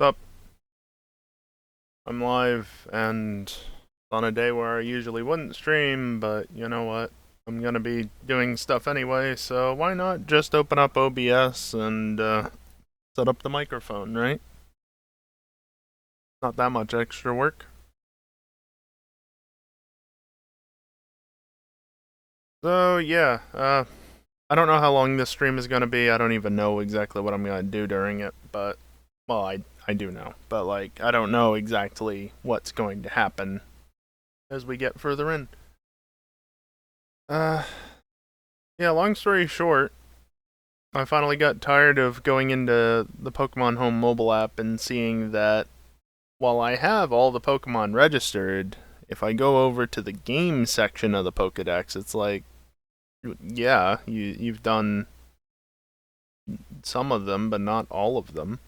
Up, I'm live and on a day where I usually wouldn't stream, but you know what? I'm gonna be doing stuff anyway, so why not just open up OBS and set up the microphone, right? Not that much extra work. So yeah, I don't know how long this stream is gonna be. I don't even know exactly what I'm gonna do during it, but well, I do know, but like I don't know exactly what's going to happen as we get further in. Uh, yeah. Long story short, I finally got tired of going into the Pokemon Home mobile app and seeing that while I have all the Pokemon registered, if I go over to the game section of the Pokédex, it's like, yeah, you've done some of them, but not all of them.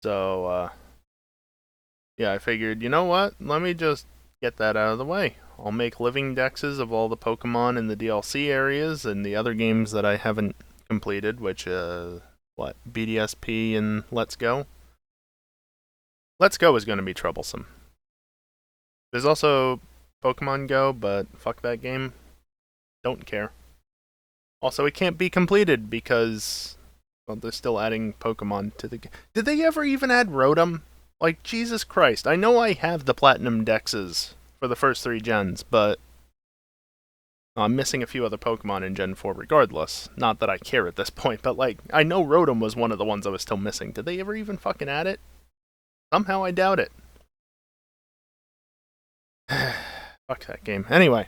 So, yeah, I figured, you know what? Let me just get that out of the way. I'll make living dexes of all the Pokemon in the DLC areas and the other games that I haven't completed, which, BDSP and Let's Go? Let's Go is going to be troublesome. There's also Pokemon Go, but fuck that game. Don't care. Also, it can't be completed because, well, they're still adding Pokemon to the game. Did they ever even add Rotom? Like, Jesus Christ. I know I have the Platinum Dexes for the first 3 gens, but I'm missing a few other Pokemon in Gen 4 regardless. Not that I care at this point, but like, I know Rotom was one of the ones I was still missing. Did they ever even fucking add it? Somehow I doubt it. Fuck that game. Anyway,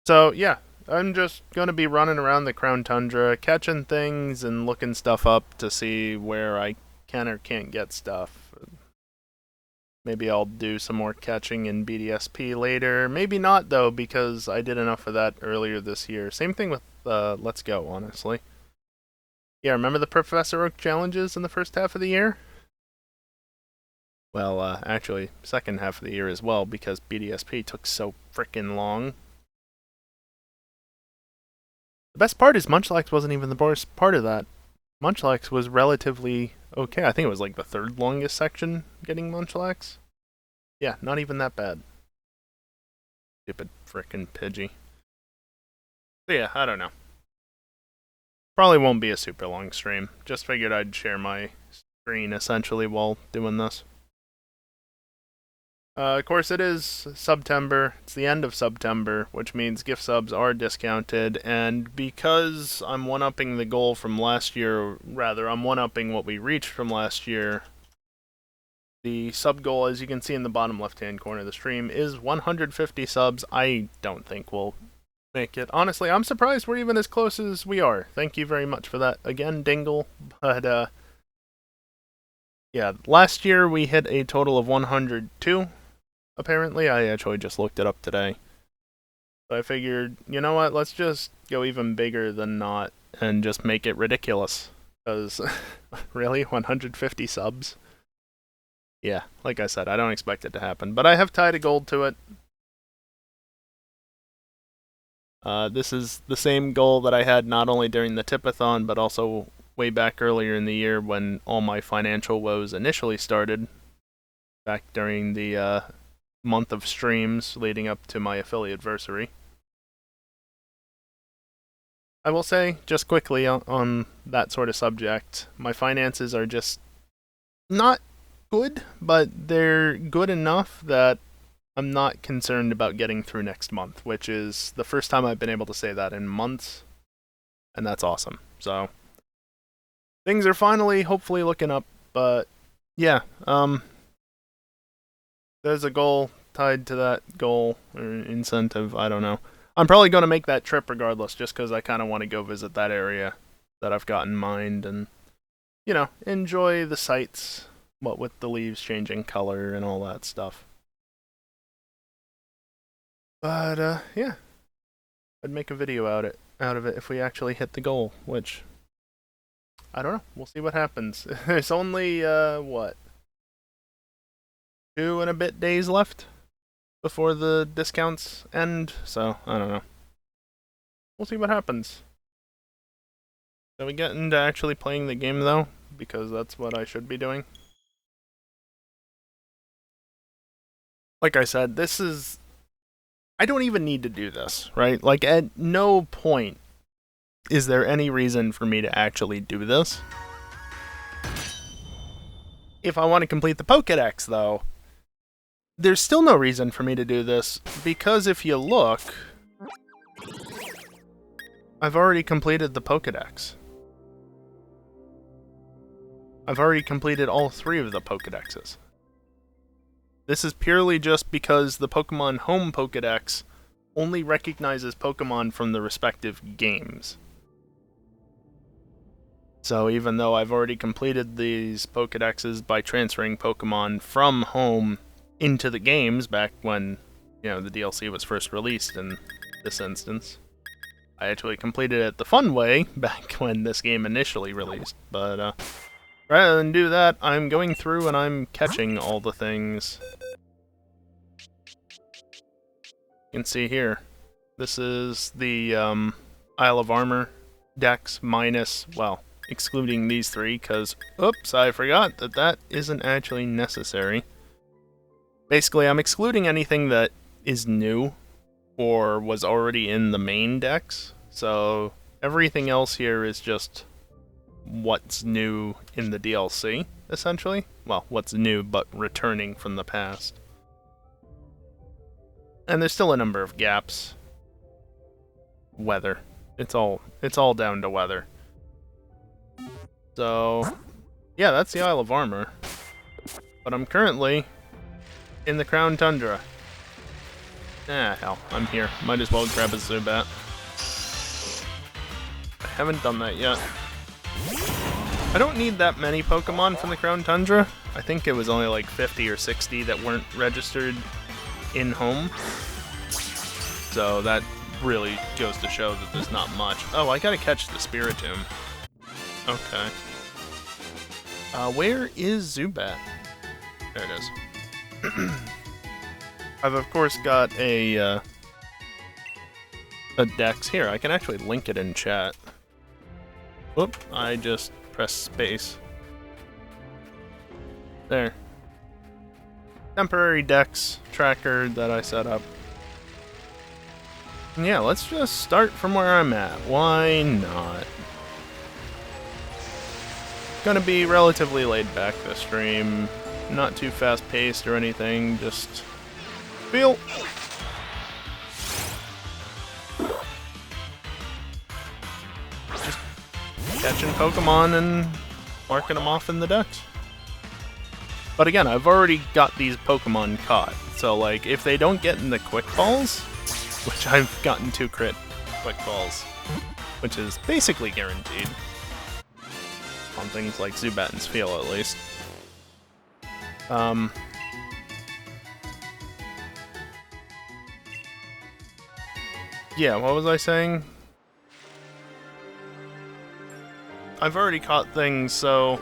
so yeah, I'm just gonna be running around the Crown Tundra, catching things and looking stuff up to see where I can or can't get stuff. Maybe I'll do some more catching in BDSP later. Maybe not though, because I did enough of that earlier this year. Same thing with Let's Go, honestly. Yeah, remember the Professor Oak challenges in the first half of the year? Well, actually, second half of the year as well, because BDSP took so frickin' long. The best part is Munchlax wasn't even the worst part of that. Munchlax was relatively okay. I think it was like the third longest section getting Munchlax. Yeah, not even that bad. Stupid frickin' Pidgey. But yeah, I don't know. Probably won't be a super long stream. Just figured I'd share my screen essentially while doing this. Of course, it is September. It's the end of September, which means gift subs are discounted. And because I'm one-upping the goal from last year, rather, I'm one-upping what we reached from last year, the sub goal, as you can see in the bottom left-hand corner of the stream, is 150 subs. I don't think we'll make it. Honestly, I'm surprised we're even as close as we are. Thank you very much for that again, Dingle. But, yeah, last year we hit a total of 102. Apparently, I actually just looked it up today. So I figured, you know what, let's just go even bigger than not and just make it ridiculous. Because, really, 150 subs? Yeah, like I said, I don't expect it to happen. But I have tied a goal to it. This is the same goal that I had not only during the Tipathon, but also way back earlier in the year when all my financial woes initially started. Back during the month of streams leading up to my affiliate anniversary. I will say, just quickly on that sort of subject, my finances are just not good, but they're good enough that I'm not concerned about getting through next month, which is the first time I've been able to say that in months, and that's awesome. So, things are finally, hopefully, looking up, but yeah, there's a goal tied to that goal or incentive. I don't know. I'm probably going to make that trip regardless, just because I kind of want to go visit that area that I've got in mind and, you know, enjoy the sights, what with the leaves changing color and all that stuff. But, yeah. I'd make a video out of it if we actually hit the goal, which, I don't know. We'll see what happens. There's only, what? 2 and a bit days left before the discounts end, so I don't know. We'll see what happens. Shall we get into actually playing the game though? because that's what I should be doing. Like I said, this is... I don't even need to do this, right? Like, at no point is there any reason for me to actually do this. If I want to complete the Pokédex, though, there's still no reason for me to do this, because if you look, I've already completed the Pokédex. I've already completed all 3 of the Pokédexes. This is purely just because the Pokémon Home Pokédex only recognizes Pokémon from the respective games. So even though I've already completed these Pokédexes by transferring Pokémon from Home into the games back when, you know, the DLC was first released in this instance, I actually completed it the fun way back when this game initially released. But rather than do that, I'm going through and I'm catching all the things. You can see here, this is the Isle of Armor Dex minus, well, excluding these 3, because, oops, I forgot that that isn't actually necessary. Basically, I'm excluding anything that is new or was already in the main Dex, so everything else here is just what's new in the DLC, essentially. Well, what's new but returning from the past. And there's still a number of gaps. Weather. It's all down to weather. So, yeah, that's the Isle of Armor. But I'm currently in the Crown Tundra. Ah, hell, I'm here. Might as well grab a Zubat. I haven't done that yet. I don't need that many Pokemon from the Crown Tundra. I think it was only like 50 or 60 that weren't registered in Home. So that really goes to show that there's not much. Oh, I gotta catch the Spiritomb. Okay. Where is Zubat? There it is. I've of course got a Dex here. I can actually link it in chat. Whoop, I just pressed space. There. Temporary Dex tracker that I set up. And yeah, let's just start from where I'm at. Why not? Gonna be relatively laid back this stream. Not too fast paced or anything, just feel. Just catching Pokemon and marking them off in the Dex. But again, I've already got these Pokemon caught, so like, if they don't get in the Quick Balls, which I've gotten 2 crit Quick Balls, which is basically guaranteed, on things like Zubat and Spheal at least. Yeah, what was I saying? I've already caught things, so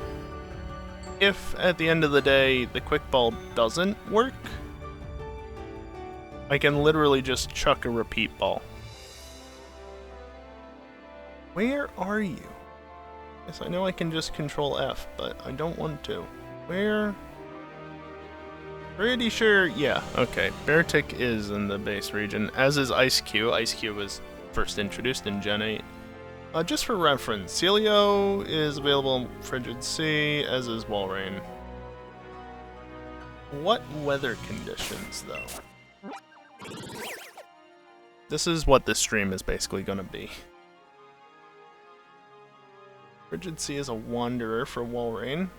if at the end of the day the Quick Ball doesn't work, I can literally just chuck a repeat ball. Where are you? Yes, I know I can just control F, but I don't want to. Where? Pretty sure, yeah, okay. Beartic is in the base region, as is Ice-Q. Ice-Q was first introduced in Gen 8. Just for reference, Celio is available in Frigid Sea, as is Walrein. What weather conditions, though? This is what this stream is basically gonna be. Frigid Sea is a wanderer for Walrein.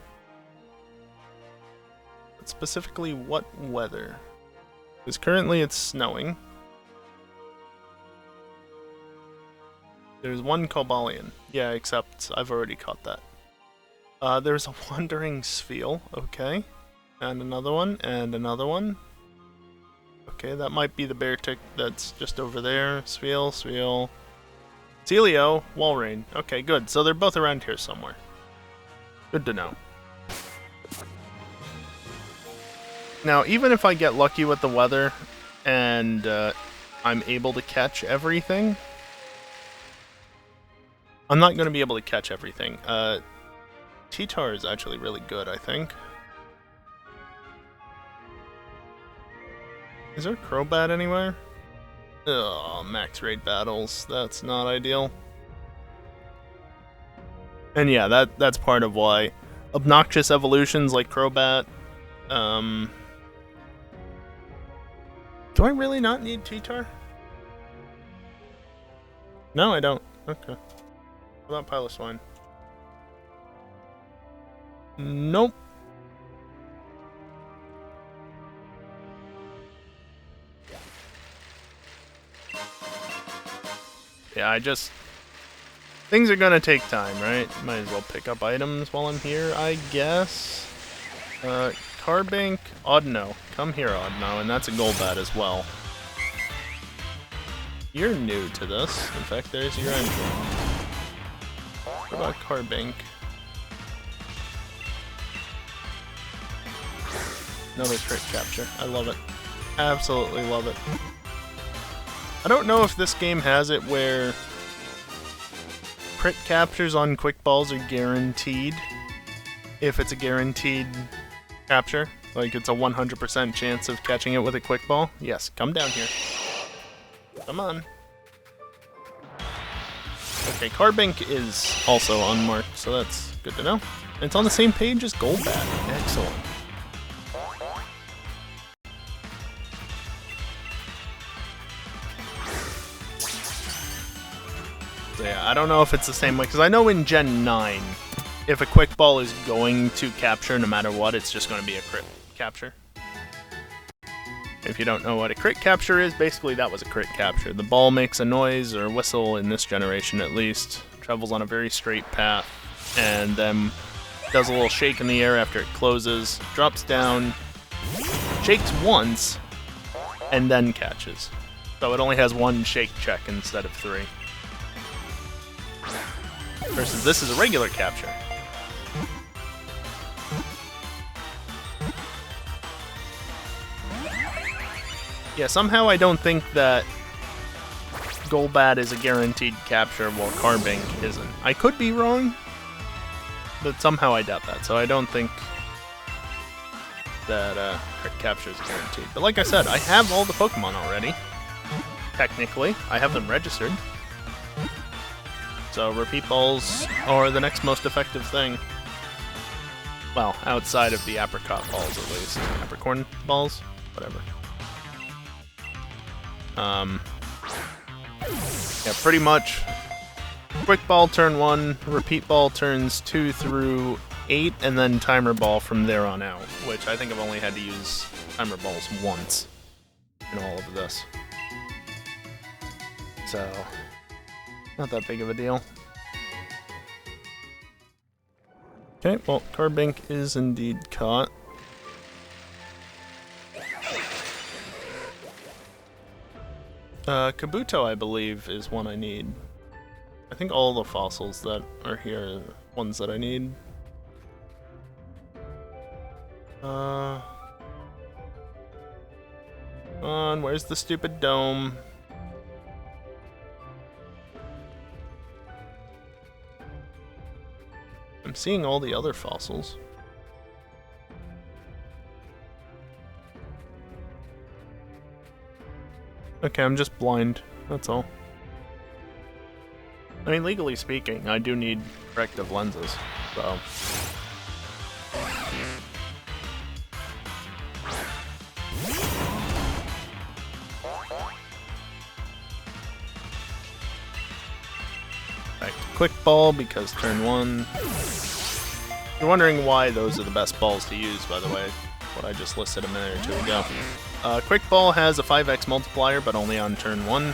But specifically, what weather? Because currently it's snowing. There's one Cobalion. Yeah, except I've already caught that. There's a wandering Spheal, okay. And another one, and another one. Okay, that might be the Beartic that's just over there. Spheal, Spheal. Celio, Walrein. Okay, good. So they're both around here somewhere. Good to know. Now, even if I get lucky with the weather, and I'm able to catch everything, I'm not going to be able to catch everything. T-Tar is actually really good, I think. Is there a Crobat anywhere? Ugh, max raid battles. That's not ideal. And yeah, that's part of why obnoxious evolutions like Crobat. Do I really not need T-Tar? No, I don't. Okay. What about Piloswine? Nope. Yeah, things are gonna take time, right? Might as well pick up items while I'm here, I guess. Carbank, Audino. Come here, Audino, and that's a Golbat as well. You're new to this. In fact, there's your entry. What about Carbank? Another crit capture. I love it. Absolutely love it. I don't know if this game has it where crit captures on quick balls are guaranteed. If it's a guaranteed capture, like it's a 100% chance of catching it with a quick ball. Yes, come down here. Come on. Okay, Carbank is also unmarked, so that's good to know. And it's on the same page as Golbat. Excellent. So yeah, I don't know if it's the same way, because I know in Gen 9, if a quick ball is going to capture no matter what, it's just going to be a crit capture. If you don't know what a crit capture is, basically that was a crit capture. The ball makes a noise, or whistle in this generation at least, travels on a very straight path, and then does a little shake in the air after it closes, drops down, shakes once, and then catches. So it only has one shake check instead of 3. Versus this is a regular capture. Yeah, somehow I don't think that Golbat is a guaranteed capture while Carbank isn't. I could be wrong, but somehow I doubt that, so I don't think that crit capture is guaranteed. But like I said, I have all the Pokemon already. Technically, I have them registered. So repeat balls are the next most effective thing. Well, outside of the apricot balls at least. Apricorn balls? Whatever. Yeah, pretty much. Quick ball turn 1, repeat ball turns 2 through 8, and then timer ball from there on out, which I think I've only had to use timer balls once in all of this. So, not that big of a deal. Okay, well, Carbank is indeed caught. Kabuto, I believe, is one I need. I think all the fossils that are here are ones that I need. Come on, where's the stupid dome? I'm seeing all the other fossils. Okay, I'm just blind, that's all. I mean, legally speaking, I do need corrective lenses, so... Back to quick ball, because turn 1... You're wondering why those are the best balls to use, by the way, what I just listed a minute or two ago. Quick ball has a 5x multiplier, but only on turn 1.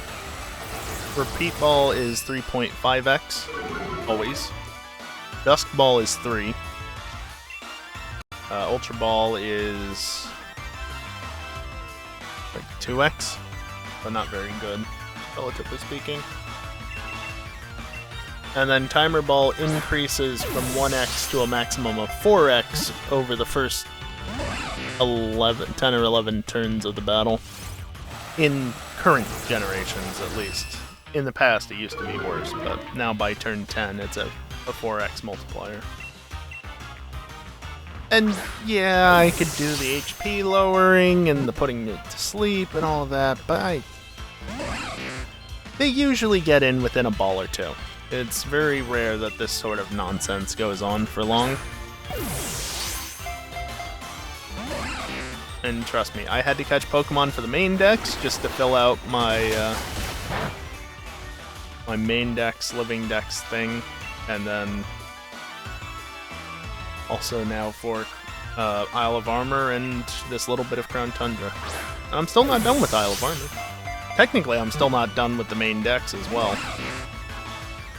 Repeat ball is 3.5x, always. Dusk ball is 3. Ultra ball is like 2x, but not very good, relatively speaking. And then timer ball increases from 1x to a maximum of 4x over the first 10 or 11 turns of the battle. In current generations, at least. In the past, it used to be worse, but now by turn 10, it's a 4x multiplier. And yeah, I could do the HP lowering and the putting it to sleep and all that, but they usually get in within a ball or two. It's very rare that this sort of nonsense goes on for long. And trust me, I had to catch Pokemon for the main dex just to fill out my my main dex, living dex thing, and then also now for Isle of Armor and this little bit of Crown Tundra. And I'm still not done with Isle of Armor. Technically, I'm still not done with the main dex as well.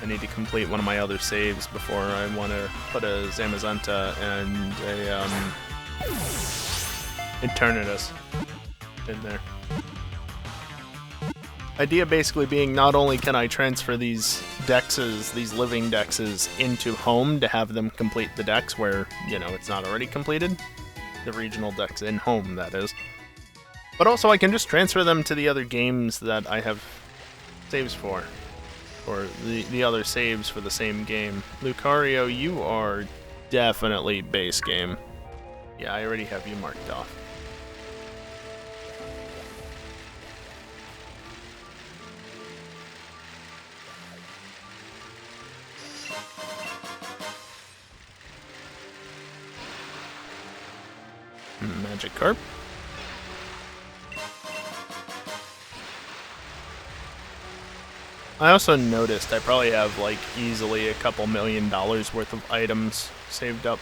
I need to complete one of my other saves before I want to put a Zamazenta and a Eternatus in there. Idea basically being not only can I transfer these dexes, these living dexes, into Home to have them complete the dex where, you know, it's not already completed. The regional dex in Home, that is. But also I can just transfer them to the other games that I have saves for. Or the other saves for the same game. Lucario, you are definitely base game. Yeah, I already have you marked off. Magikarp. I also noticed I probably have like easily a couple $1 million worth of items saved up.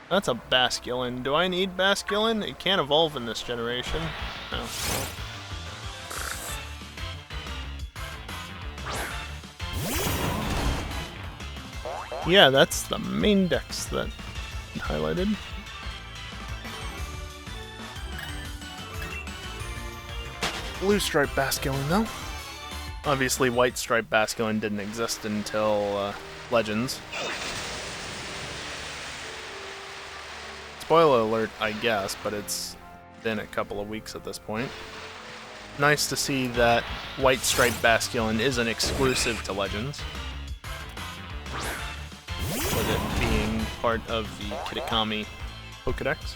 That's a Basculin. Do I need Basculin? It can't evolve in this generation. No. Yeah, that's the main dex that highlighted. Blue Stripe Basculin, though. Obviously, White Stripe Basculin didn't exist until Legends. Spoiler alert, I guess, but it's been a couple of weeks at this point. Nice to see that White Stripe Basculin isn't exclusive to Legends, with it being part of the Kitakami Pokédex.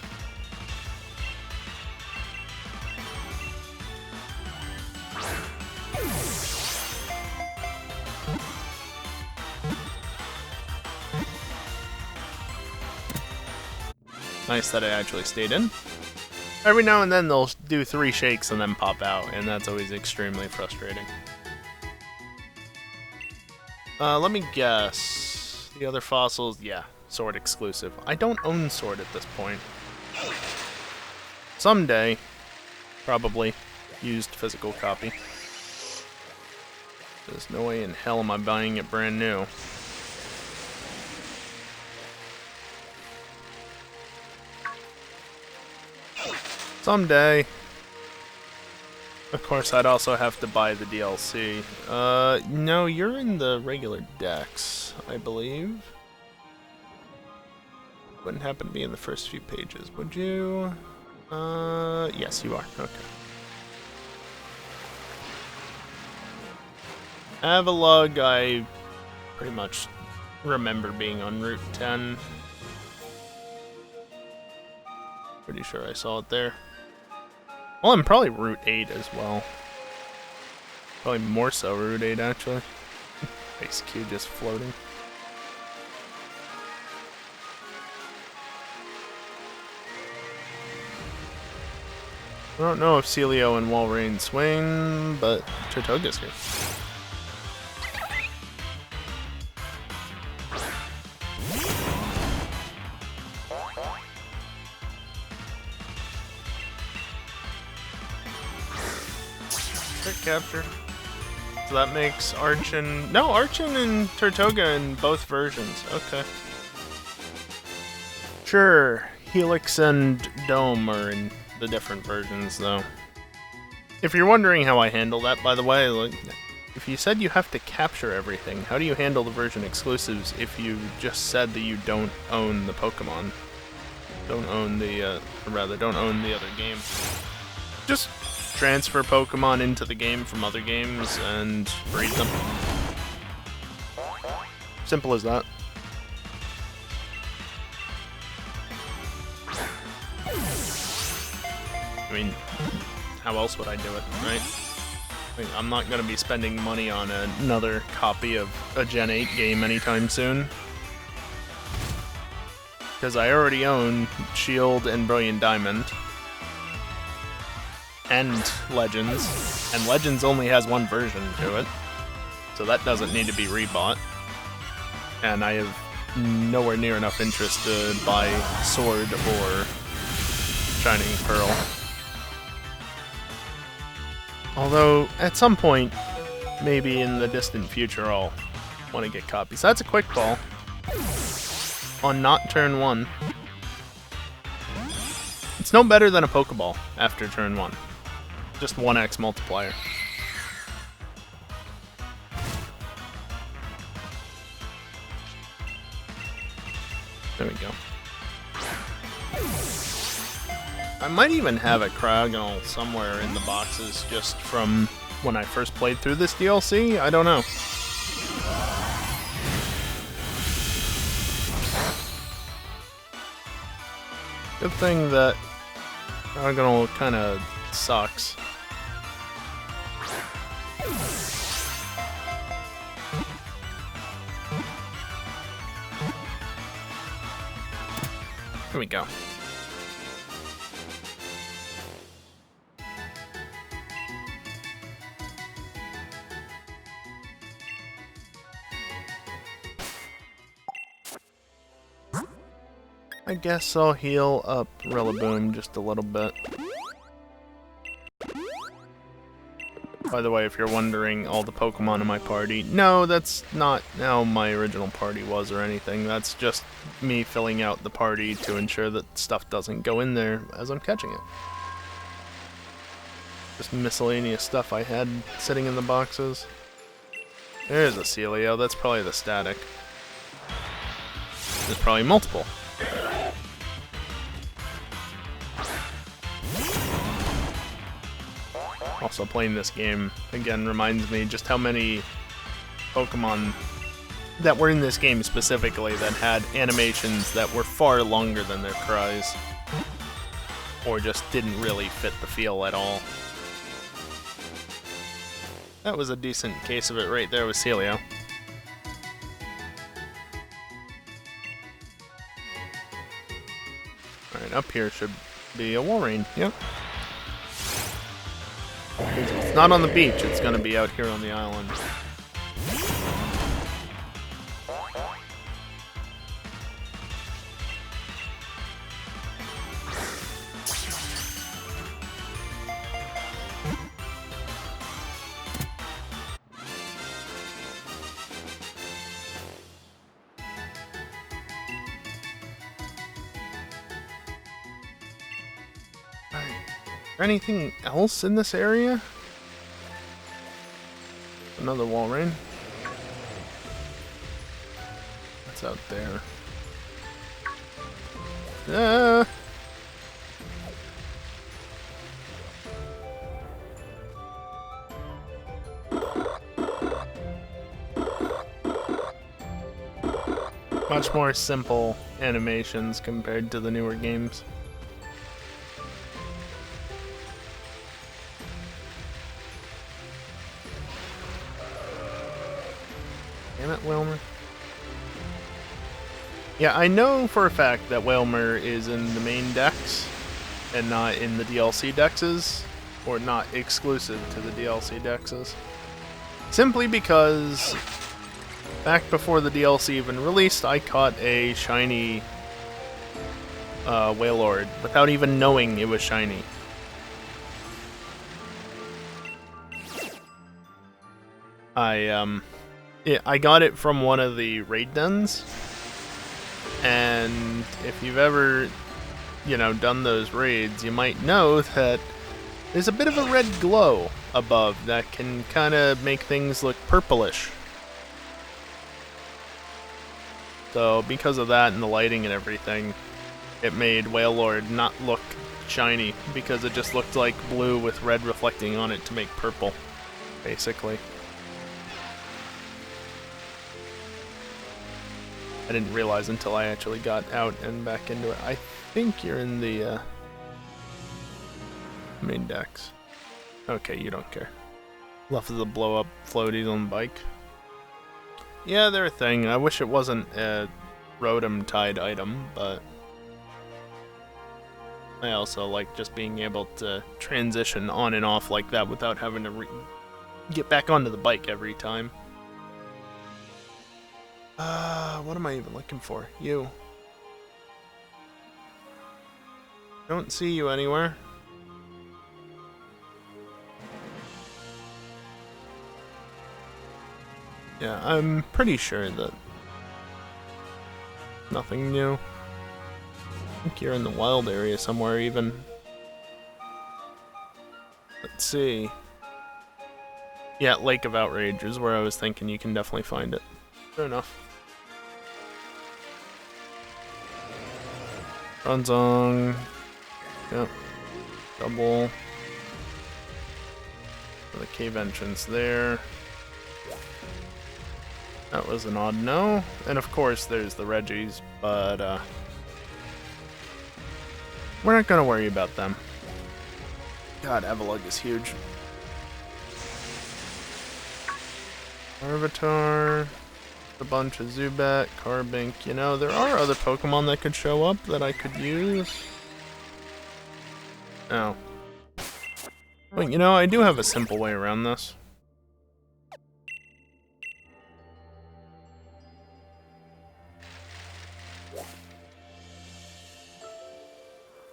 Nice that I actually stayed in. Every now and then they'll do 3 shakes and then pop out, and that's always extremely frustrating. Let me guess. The other fossils, yeah, Sword exclusive. I don't own Sword at this point. Someday, probably, used physical copy. There's no way in hell am I buying it brand new. Someday. Of course, I'd also have to buy the DLC. No, you're in the regular Dex, I believe. Wouldn't happen to be in the first few pages, would you? Yes, you are. Okay. Avalugg, I pretty much remember being on Route 10. Pretty sure I saw it there. Well, I'm probably Route 8 as well. Probably more so Route 8, actually. Ice Cube just floating. I don't know if Celio and Walrein swing, but Tirtoga's here. Captured. So that makes Archon... No, Archon and Tirtoga in both versions. Okay. Sure, Helix and Dome are in the different versions, though. If you're wondering how I handle that, by the way, like, if you said you have to capture everything, how do you handle the version exclusives if you just said that you don't own the Pokemon? Don't own the, or rather, don't own the other game. Just transfer Pokemon into the game from other games and breed them. Simple as that. I mean, how else would I do it, right? I mean, I'm not going to be spending money on another copy of a Gen 8 game anytime soon. Because I already own Shield and Brilliant Diamond. And Legends. And Legends only has one version to it. So that doesn't need to be rebought. And I have nowhere near enough interest to buy Sword or Shining Pearl. Although, at some point, maybe in the distant future, I'll want to get copies. That's a quick ball. On not turn 1. It's no better than a Pokeball after turn 1. Just 1x multiplier. There we go. I might even have a Cryogonal somewhere in the boxes just from when I first played through this DLC. I don't know. Good thing that Cryogonal kind of sucks. Here we go. I guess I'll heal up Rillaboom just a little bit. By the way, if you're wondering, all the Pokemon in my party, no, that's not how my original party was or anything. That's just me filling out the party to ensure that stuff doesn't go in there as I'm catching it. Just miscellaneous stuff I had sitting in the boxes. There's a Celio, that's probably the static. There's probably multiple. Also, playing this game, again, reminds me just how many Pokemon that were in this game specifically that had animations that were far longer than their cries. Or just didn't really fit the feel at all. That was a decent case of it right there with Celio. Alright, up here should be a Walrein, yep. It's not on the beach, it's gonna be out here on the island. Anything else in this area? Another Walrein. What's out there? Much more simple animations compared to the newer games. Damn it, Wailmer. Yeah, I know for a fact that Wailmer is in the main dex and not in the DLC dexes, or not exclusive to the DLC dexes. Simply because back before the DLC even released, I caught a shiny Wailord without even knowing it was shiny. I got it from one of the raid dens, and if you've ever, done those raids, you might know that there's a bit of a red glow above that can kind of make things look purplish. So because of that and the lighting and everything, it made Wailord not look shiny, because it just looked like blue with red reflecting on it to make purple, basically. I didn't realize until I actually got out and back into it. I think you're in the Main dex. Okay, you don't care. Left of the blow-up floaties on the bike. Yeah, they're a thing. I wish it wasn't a Rotom-tied item, but I also like just being able to transition on and off like that without having to get back onto the bike every time. What am I even looking for? You. Don't see you anywhere. Yeah, I'm pretty sure that nothing new. I think you're in the wild area somewhere even. Let's see. Yeah, Lake of Outrage is where I was thinking you can definitely find it. Fair enough. Bronzong. Yep. Double. The cave entrance there. That was an odd no. And of course there's the Reggies, but we're not gonna worry about them. God, Avalugg is huge. Larvitar, a bunch of Zubat, Carbink. You know, there are other Pokemon that could show up that I could use. Oh. Wait, you know, I do have a simple way around this.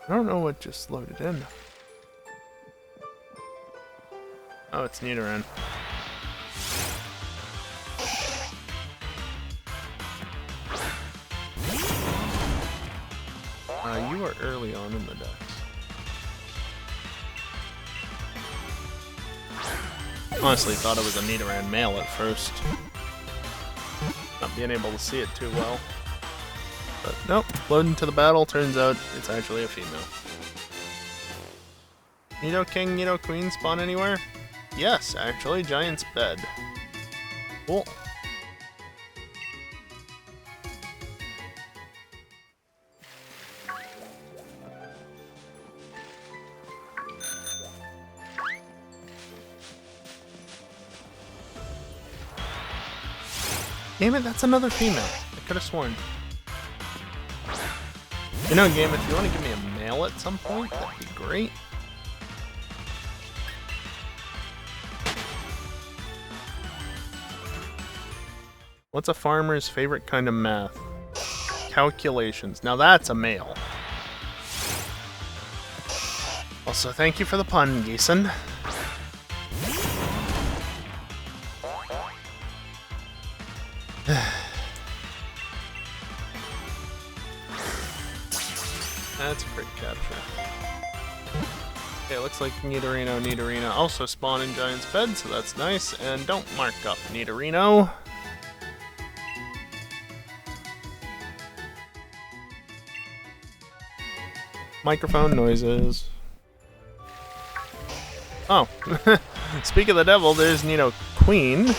I don't know what just loaded in. Oh, it's Nidoran. You are early on in the dex. Honestly thought it was a Nidoran male at first. Not being able to see it too well. But nope, loading to the battle, turns out it's actually a female. Nidoking, Nidoqueen spawn anywhere? Yes, actually, Giant's Bed. Cool. Damn it, that's another female. I could have sworn. You know, game, if you want to give me a male at some point, that'd be great. What's a farmer's favorite kind of math? Calculations. Now that's a male. Also, thank you for the pun, Geeson. That's a crit capture. Okay, looks like Nidorino also spawn in Giant's Bed, so that's nice. And don't mark up Nidorino. Microphone noises. Oh. Speak of the devil, there's Nidoqueen.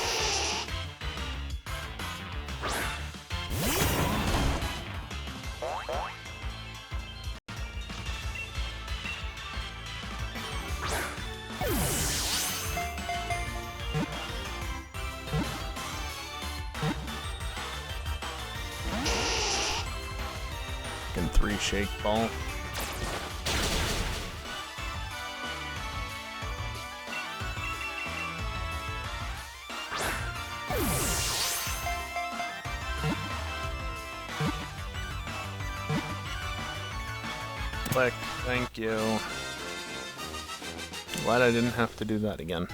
And 3 Shake Ball. Click, thank you. Glad I didn't have to do that again.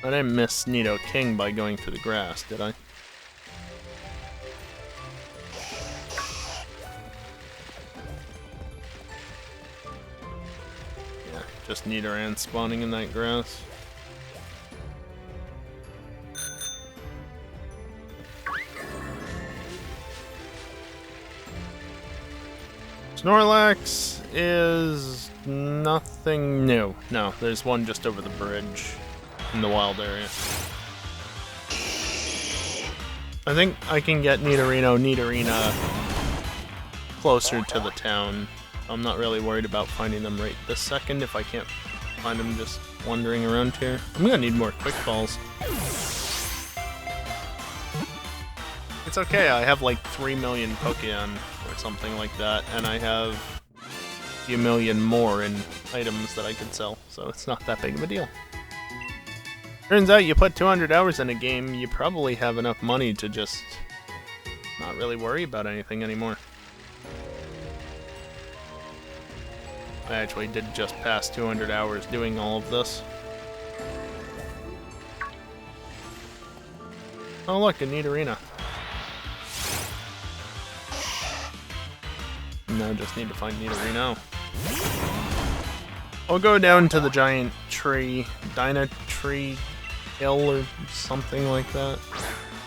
I didn't miss Nidoking by going through the grass, did I? Yeah, just Nidoran spawning in that grass. Snorlax is nothing new. No, there's one just over the bridge in the wild area. I think I can get Nidorina closer to the town. I'm not really worried about finding them right this second if I can't find them just wandering around here. I'm gonna need more quick balls. It's okay, I have like 3 million Pokemon or something like that, and I have a few million more in items that I could sell, so it's not that big of a deal. Turns out you put 200 hours in a game, you probably have enough money to just not really worry about anything anymore. I actually did just pass 200 hours doing all of this. Oh look, a neat arena. Now just need to find Nidorino. I'll go down to the giant tree, Dyna Tree Hill or something like that.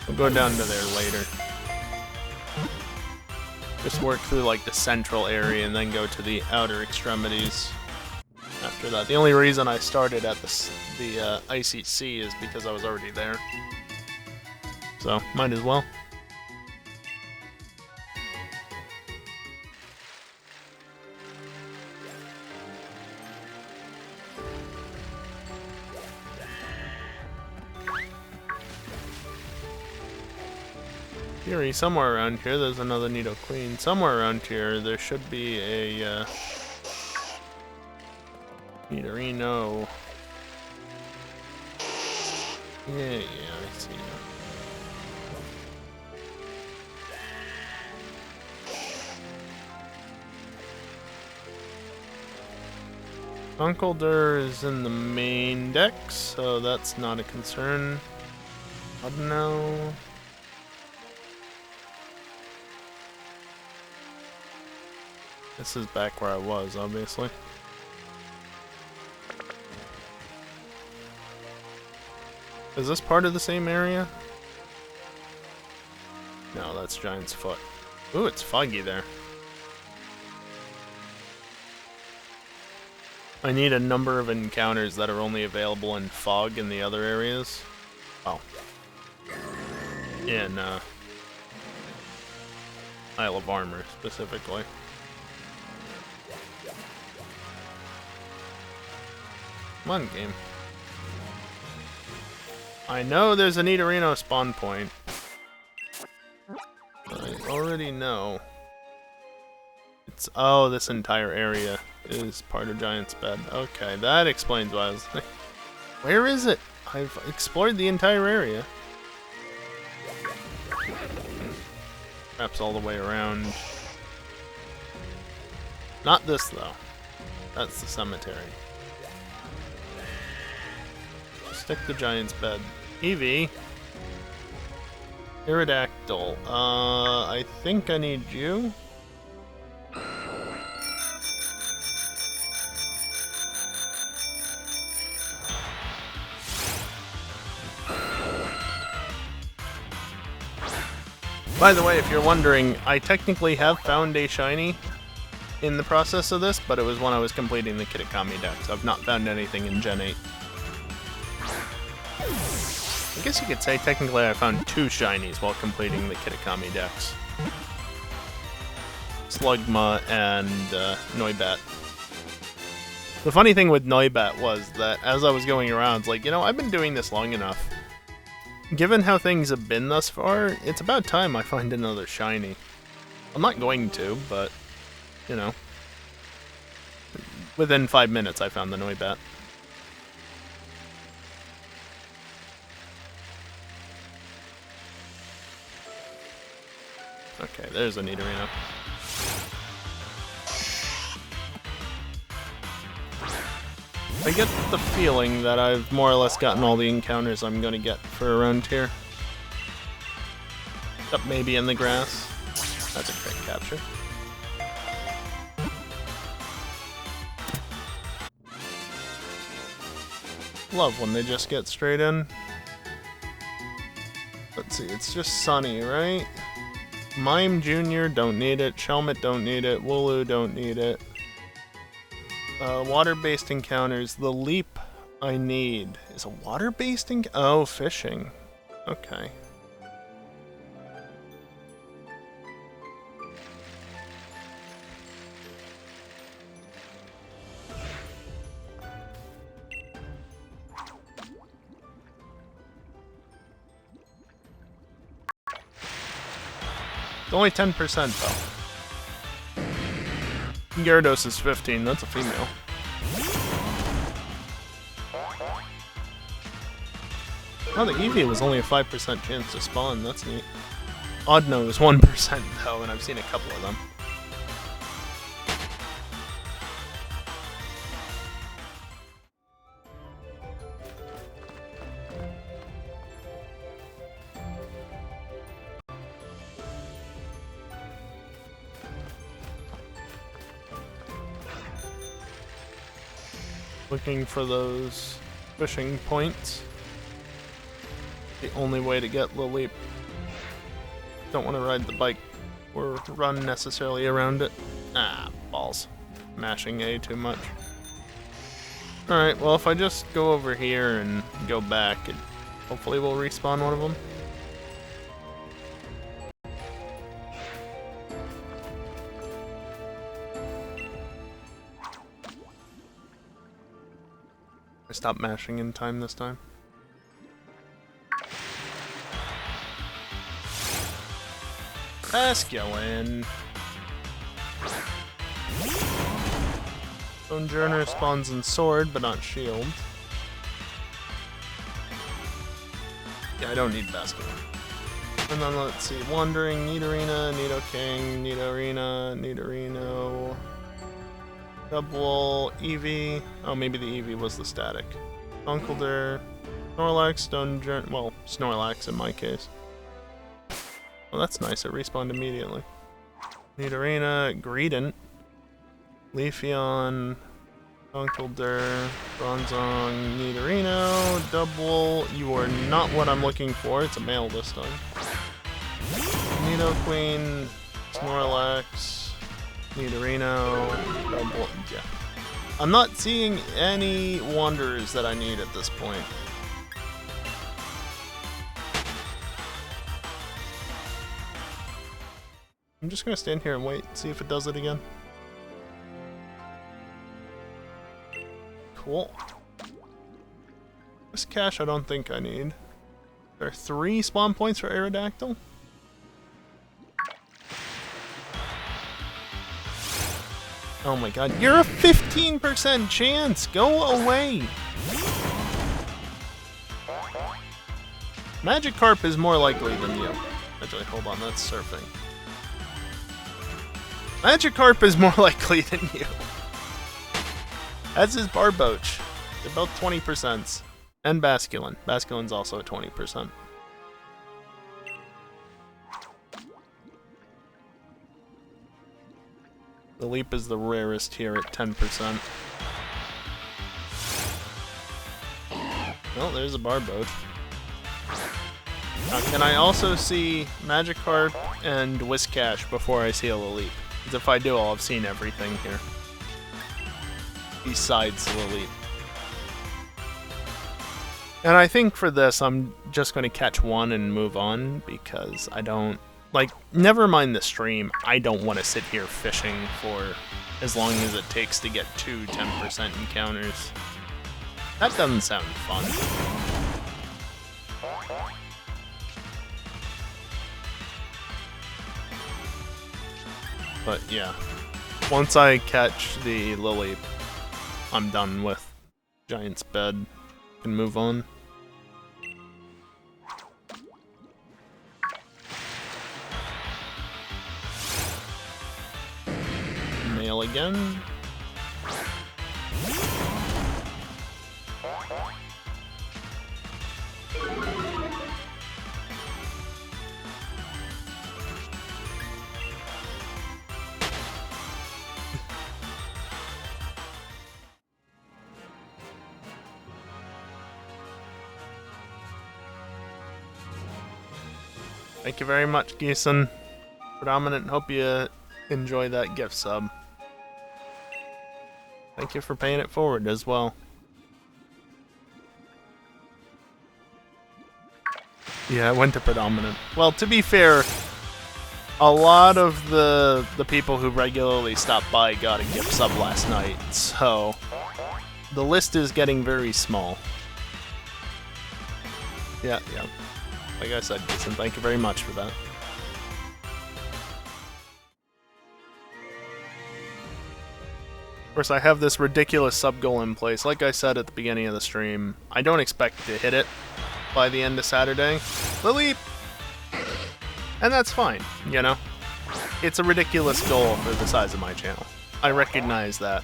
We'll go down to there later. Just work through like the central area and then go to the outer extremities after that. The only reason I started at the Icy Sea is because I was already there. So, might as well. Fury, somewhere around here, there's another Nidoqueen. Somewhere around here, there should be a Nidorino. Yeah, I see now. Uncle Durr is in the main deck, so that's not a concern. I don't know. This is back where I was, obviously. Is this part of the same area? No, that's Giant's Foot. Ooh, it's foggy there. I need a number of encounters that are only available in fog in the other areas. Oh. In, Isle of Armor, specifically. Come on, game. I know there's a Nidorino spawn point. I already know. It's... oh, this entire area is part of Giant's Bed. Okay, that explains why I was like, where is it? I've explored the entire area. Perhaps all the way around. Not this, though. That's the cemetery. Stick the Giant's Bed. Eevee. Aerodactyl. I think I need you. By the way, if you're wondering, I technically have found a shiny in the process of this, but it was when I was completing the Kitakami Dex. I've not found anything in Gen 8. I guess you could say technically I found 2 shinies while completing the Kitakami Dex. Slugma and Noibat. The funny thing with Noibat was that as I was going around, it's like, you know, I've been doing this long enough. Given how things have been thus far, it's about time I find another shiny. I'm not going to, but, you know. Within 5 minutes I found the Noibat. Okay, there's a Nidorino. I get the feeling that I've more or less gotten all the encounters I'm gonna get for around here. Except maybe in the grass. That's a great capture. Love when they just get straight in. Let's see, it's just Sunny, right? Mime Jr. don't need it, Shelmet don't need it, Wooloo don't need it. Water-based encounters. The leap I need is a water-based oh, fishing. Okay. only 10% though. Gyarados is 15, that's a female. Oh, the Eevee was only a 5% chance to spawn, that's neat. Oddno is 1% though, and I've seen a couple of them. Looking for those fishing points. The only way to get Lilip. Don't want to ride the bike or run necessarily around it. Ah, balls. Mashing A too much. Alright, well if I just go over here and go back, it hopefully will respawn one of them. I stopped mashing in time this time. Basculin. Sojourner spawns in Sword, but not Shield. Yeah, I don't need Basculin. And then let's see, Wandering, Nidorina, Nidoking, Nidorina, Nidorino, Double, Eevee. Oh, maybe the Eevee was the static. Conkeldurr, Snorlax, Sojourner, well, Snorlax in my case. Well, that's nice, it respawned immediately. Nidorina, Greedent, Leafeon, Conkeldurr, Bronzong, Nidorino, Double. You are not what I'm looking for, it's a male this time. Nidoqueen, Snorlax, Nidorino, Double, yeah. I'm not seeing any Wanderers that I need at this point. I'm just gonna stand here and wait, see if it does it again. Cool. This cache I don't think I need. There are 3 spawn points for Aerodactyl? Oh my god, you're a 15% chance! Go away! Magikarp is more likely than you. Actually, hold on, that's surfing. Magikarp is more likely than you. As is Barboach. They're both 20%. And Basculin. Basculin's also at 20%. The Leap is the rarest here at 10%. Well, there's a Barboach. Now, can I also see Magikarp and Whiscash before I see a Lilip? Because if I do, I'll have seen everything here. Besides Lilip. And I think for this, I'm just going to catch one and move on, because I don't... Like, never mind the stream, I don't want to sit here fishing for as long as it takes to get 2 10% encounters. That doesn't sound fun. But yeah, once I catch the Lilip, I'm done with Giant's Bed. Can move on. Male again. Thank you very much, Geeson. Predominant, hope you enjoy that gift sub. Thank you for paying it forward as well. Yeah, it went to Predominant. Well, to be fair, a lot of the people who regularly stop by got a gift sub last night, so the list is getting very small. Yeah. Like I said, Jason, thank you very much for that. Of course, I have this ridiculous sub-goal in place. Like I said at the beginning of the stream, I don't expect to hit it by the end of Saturday. Lily! And that's fine, you know? It's a ridiculous goal for the size of my channel. I recognize that.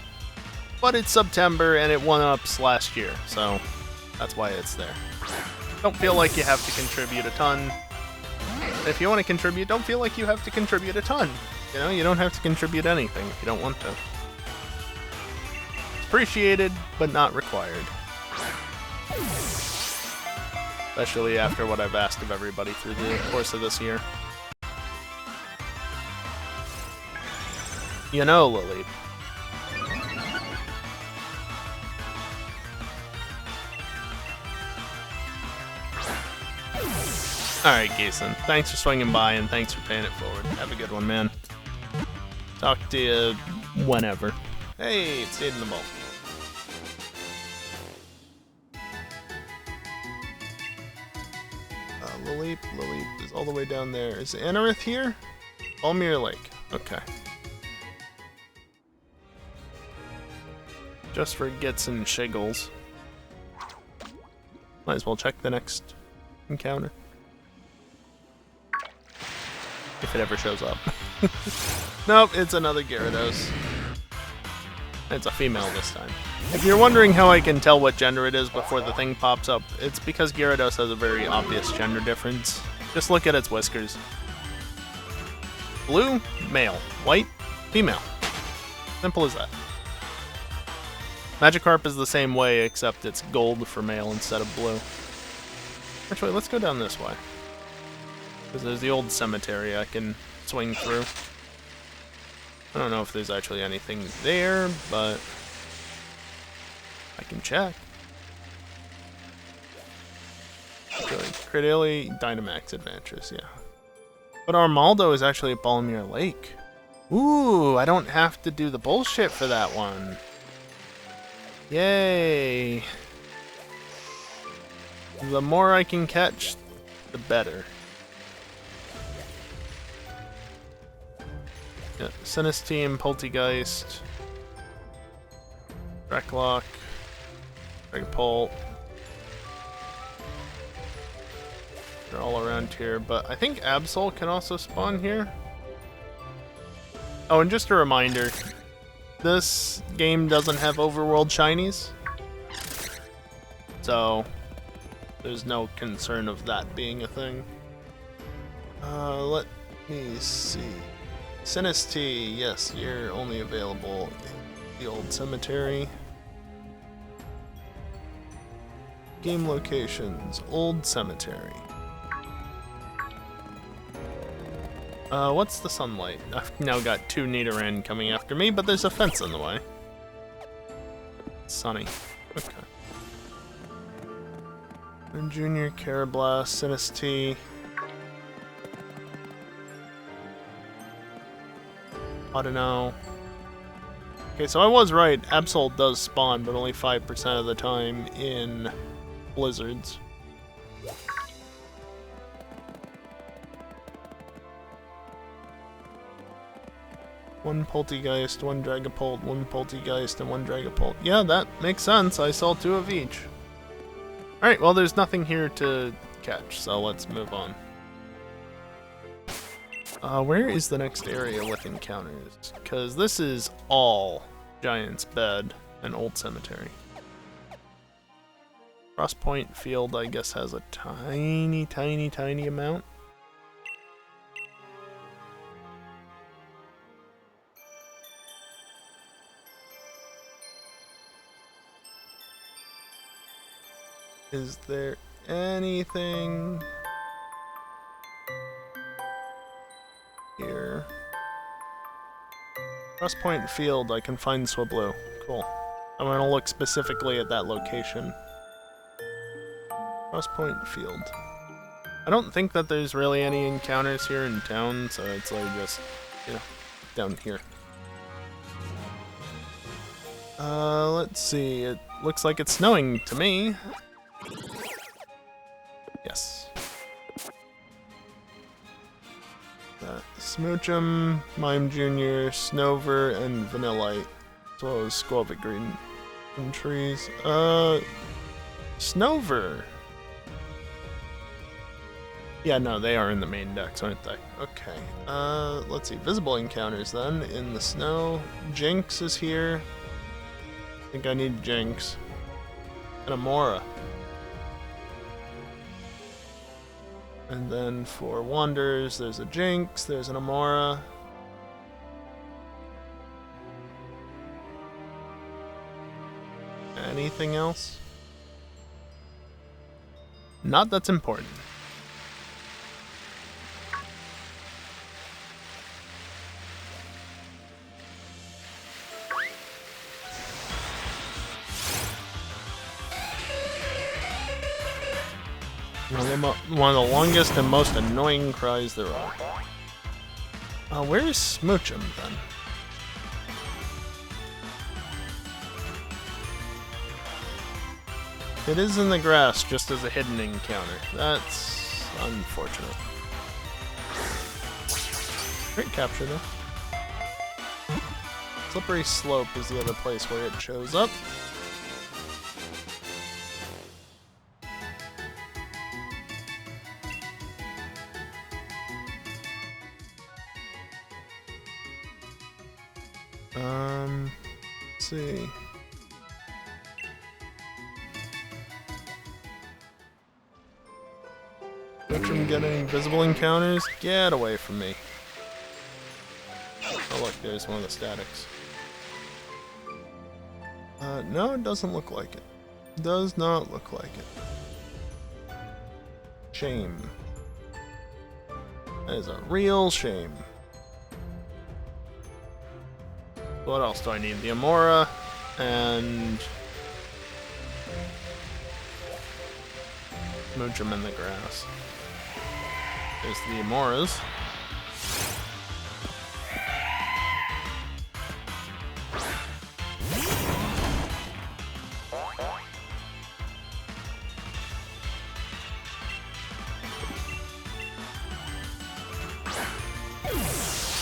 But it's September and it one-ups last year, so that's why it's there. Don't feel like you have to contribute a ton. If you want to contribute, don't feel like you have to contribute a ton. You know, you don't have to contribute anything if you don't want to. Appreciated, but not required. Especially after what I've asked of everybody through the course of this year. You know, Lily. Alright, Geeson. Thanks for swinging by and thanks for paying it forward. Have a good one, man. Talk to you whenever. Hey, it stayed in the bowl. Lily is all the way down there. Is Anorith here? Almere Lake. Okay. Just for gets and shiggles. Might as well check the next encounter. If it ever shows up. Nope, it's another Gyarados. It's a female this time. If you're wondering how I can tell what gender it is before the thing pops up, it's because Gyarados has a very obvious gender difference. Just look at its whiskers. Blue, male. White, female. Simple as that. Magikarp is the same way, except it's gold for male instead of blue. Actually, let's go down this way. Because there's the old cemetery I can swing through. I don't know if there's actually anything there, but I can check. Cradily, Dynamax Adventures, yeah. But Armaldo is actually at Balmere Lake. Ooh, I don't have to do the bullshit for that one. Yay. The more I can catch, the better. Yeah, Sinistine, Poltegeist, Dreklock, Dragapult. They're all around here, but I think Absol can also spawn here. Oh, and just a reminder, this game doesn't have overworld shinies, so there's no concern of that being a thing. Let me see. Sinistee, yes, you're only available in the old cemetery. Game locations, old cemetery. What's the sunlight? I've now got two Nidoran coming after me, but there's a fence in the way. It's sunny. Okay. And Junior, Carablast, Sinistee. I don't know. Okay, so I was right. Absol does spawn, but only 5% of the time in blizzards. One Poltegeist, one Dragapult, one Poltegeist, and one Dragapult. Yeah, that makes sense. I saw two of each. Alright, well, there's nothing here to catch, so let's move on. Where is the next area with encounters? Because this is all Giant's Bed and Old Cemetery. Crosspoint Field, I guess, has a tiny, tiny, tiny amount. Is there anything here? Crosspoint Field, I can find Swablu. Cool. I'm gonna look specifically at that location. Crosspoint Field. I don't think that there's really any encounters here in town, so it's like just, you know, down here. Let's see. It looks like it's snowing to me. Yes. Smoochum, Mime Jr., Snover, and Vanillite. As well as Squelvic Green and trees. Snover. Yeah, no, they are in the main decks, aren't they? Okay. Let's see. Visible encounters then in the snow. Jinx is here. I think I need Jinx. And Amora. And then for Wanderers, there's a Jinx, there's an Amora. Anything else? Not that's important. One of the longest and most annoying cries there are. Where is Smoochum then? It is in the grass, just as a hidden encounter. That's unfortunate. Great capture though. Slippery Slope is the other place where it shows up. Let's see. From getting visible encounters? Get away from me. Oh look, there's one of the statics. No, it doesn't look like it. Does not look like it. Shame. That is a real shame. What else do I need? The Amora and Moochum in the grass. There's the Amoras.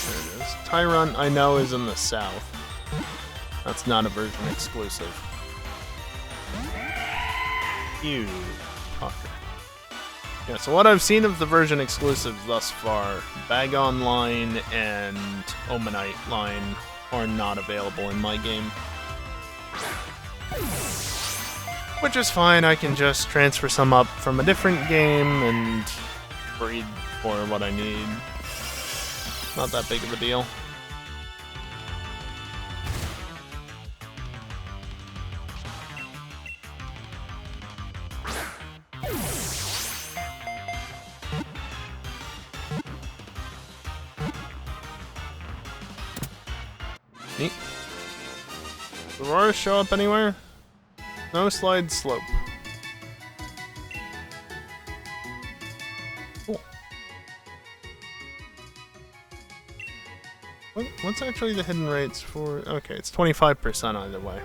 There it is. Tyron, I know, is in the south. That's not a version exclusive. You talker. Yeah, so what I've seen of the version exclusives thus far, Bagon line and Omanite line are not available in my game. Which is fine, I can just transfer some up from a different game and breed for what I need. Not that big of a deal. Neat. Does Aurora show up anywhere? No slide slope. Cool. What's actually the hidden rates for... Okay, it's 25% either way.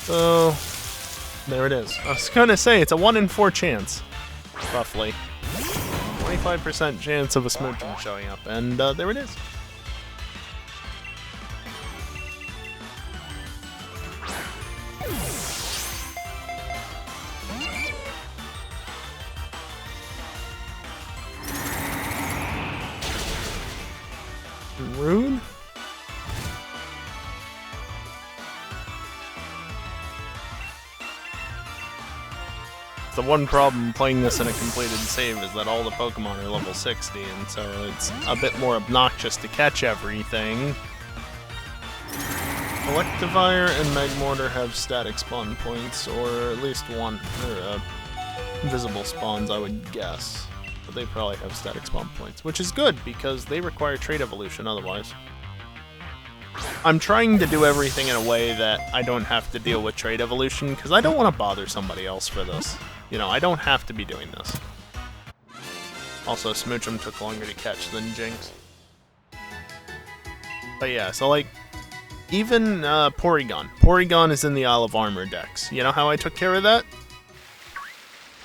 So... there it is. I was gonna say, it's a 1 in 4 chance. Roughly. 25% chance of a Smoochum showing up, and there it is. Rude? The one problem playing this in a completed save is that all the Pokemon are level 60, and so it's a bit more obnoxious to catch everything. Electivire and Magmortar have static spawn points, or at least one, or visible spawns, I would guess. But they probably have static spawn points, which is good, because they require trait evolution otherwise. I'm trying to do everything in a way that I don't have to deal with trait evolution, because I don't want to bother somebody else for this. You know, I don't have to be doing this. Also, Smoochum took longer to catch than Jinx. But yeah, so like, even Porygon. Porygon is in the Isle of Armor decks. You know how I took care of that?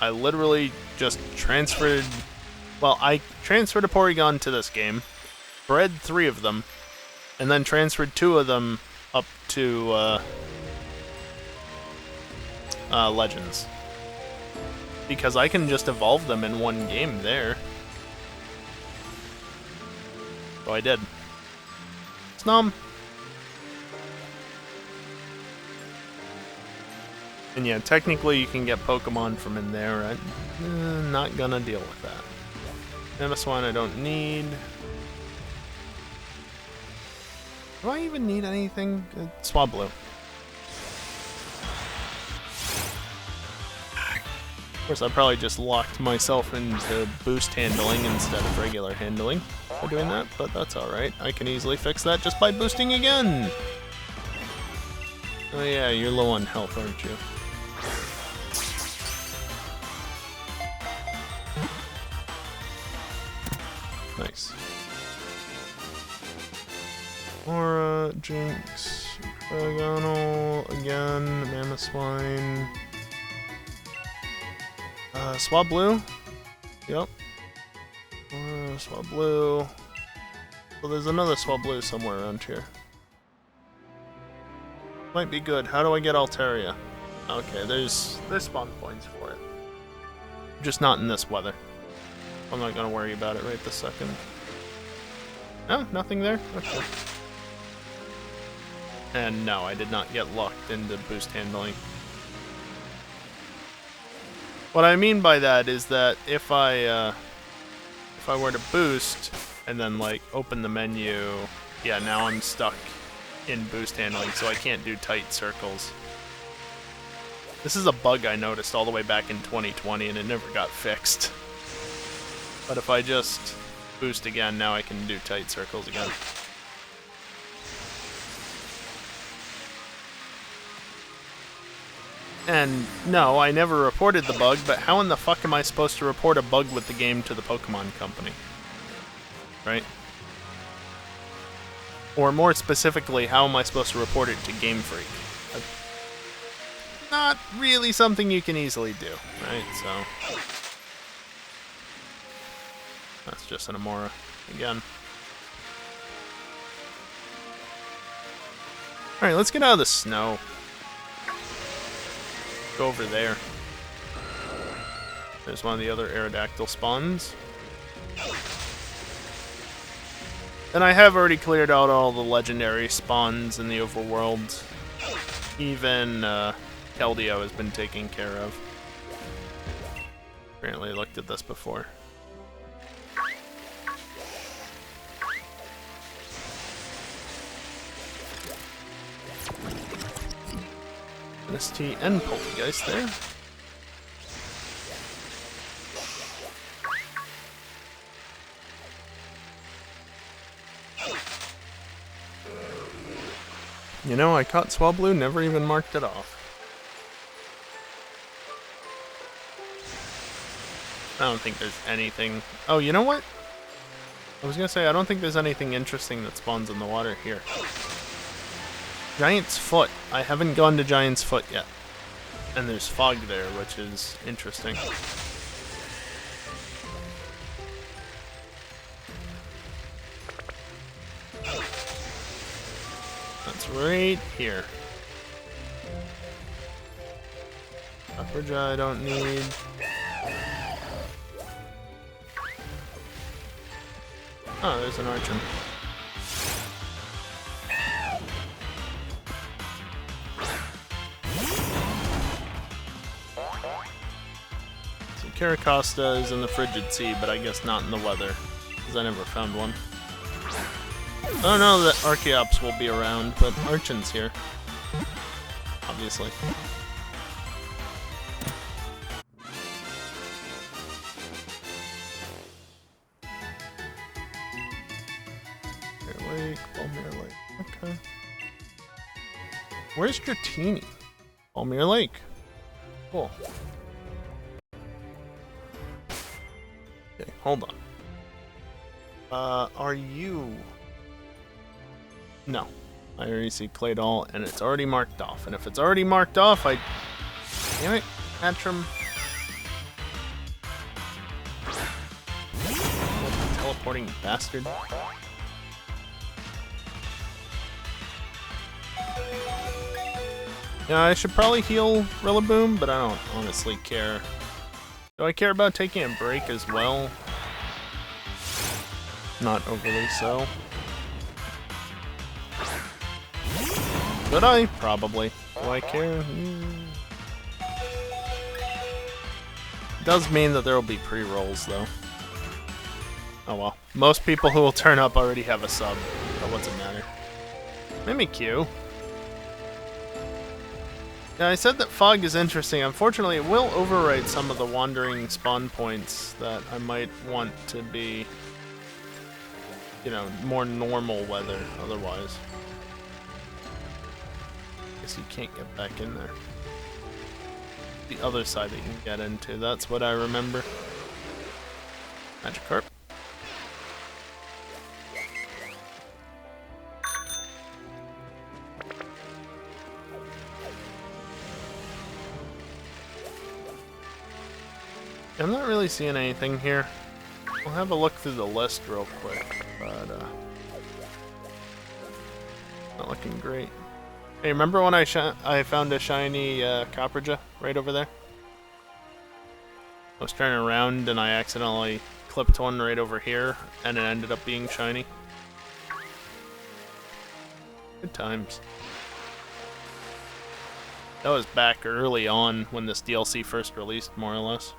I literally just transferred... Well, I transferred a Porygon to this game, bred 3 of them, and then transferred 2 of them up to Legends. Because I can just evolve them in one game there. So I did. Snom! And yeah, technically you can get Pokemon from in there. I'm not gonna deal with that. Mamoswine I don't need. Do I even need anything? Swablu. Of course, I probably just locked myself into boost handling instead of regular handling by doing that, but that's alright. I can easily fix that just by boosting again! Oh yeah, you're low on health, aren't you? Nice. Aura, Jinx, Paragonal, again, Mamoswine. Swablu? Yep. Swablu. Well, there's another Swablu somewhere around here. Might be good. How do I get Altaria? Okay, there's spawn points for it. Just not in this weather. I'm not gonna worry about it right this second. Oh, nothing there? Okay. And no, I did not get locked into boost handling. What I mean by that is that if I were to boost and then like open the menu, yeah, now I'm stuck in boost handling, so I can't do tight circles. This is a bug I noticed all the way back in 2020 and it never got fixed. But if I just boost again, now I can do tight circles again. And no, I never reported the bug, but how in the fuck am I supposed to report a bug with the game to the Pokemon Company? Right? Or more specifically, how am I supposed to report it to Game Freak? Not really something you can easily do, right? So that's just an Amora again. Alright, let's get out of the snow. Go over there. There's one of the other Aerodactyl spawns. And I have already cleared out all the legendary spawns in the overworld. Even Keldeo has been taken care of. Apparently I looked at this before. ST and Poltergeist there. You know, I caught Swablu, never even marked it off. I don't think there's anything... Oh, you know what? I was gonna say, I don't think there's anything interesting that spawns in the water here. Giant's Foot. I haven't gone to Giant's Foot yet. And there's fog there, which is interesting. That's right here. Upper jaw I don't need. Oh, there's an Archon. Caracosta is in the frigid sea, but I guess not in the weather, because I never found one. I don't know that Archeops will be around, but Archon's here. Obviously. Balmere Lake, Balmere Lake, okay. Where's Dratini? Balmere Lake. Cool. Okay, hold on. Are you... No. I already see Claydol, and it's already marked off. And if it's already marked off, Damn it, Hatcham. teleporting bastard. Yeah, I should probably heal Rillaboom, but I don't honestly care. Do I care about taking a break as well? Not overly so. Should I? Probably. Do I care? Does mean that there will be pre-rolls, though. Oh well. Most people who will turn up already have a sub, but what's it matter? Mimikyu. Yeah, I said that fog is interesting. Unfortunately, it will override some of the wandering spawn points that I might want to be, you know, more normal weather otherwise. Guess you can't get back in there. The other side that you can get into, that's what I remember. Magikarp. I'm not really seeing anything here. We'll have a look through the list real quick, but not looking great. Hey, remember when I found a shiny Copperja right over there? I was turning around and I accidentally clipped one right over here, and it ended up being shiny. Good times. That was back early on when this DLC first released, more or less.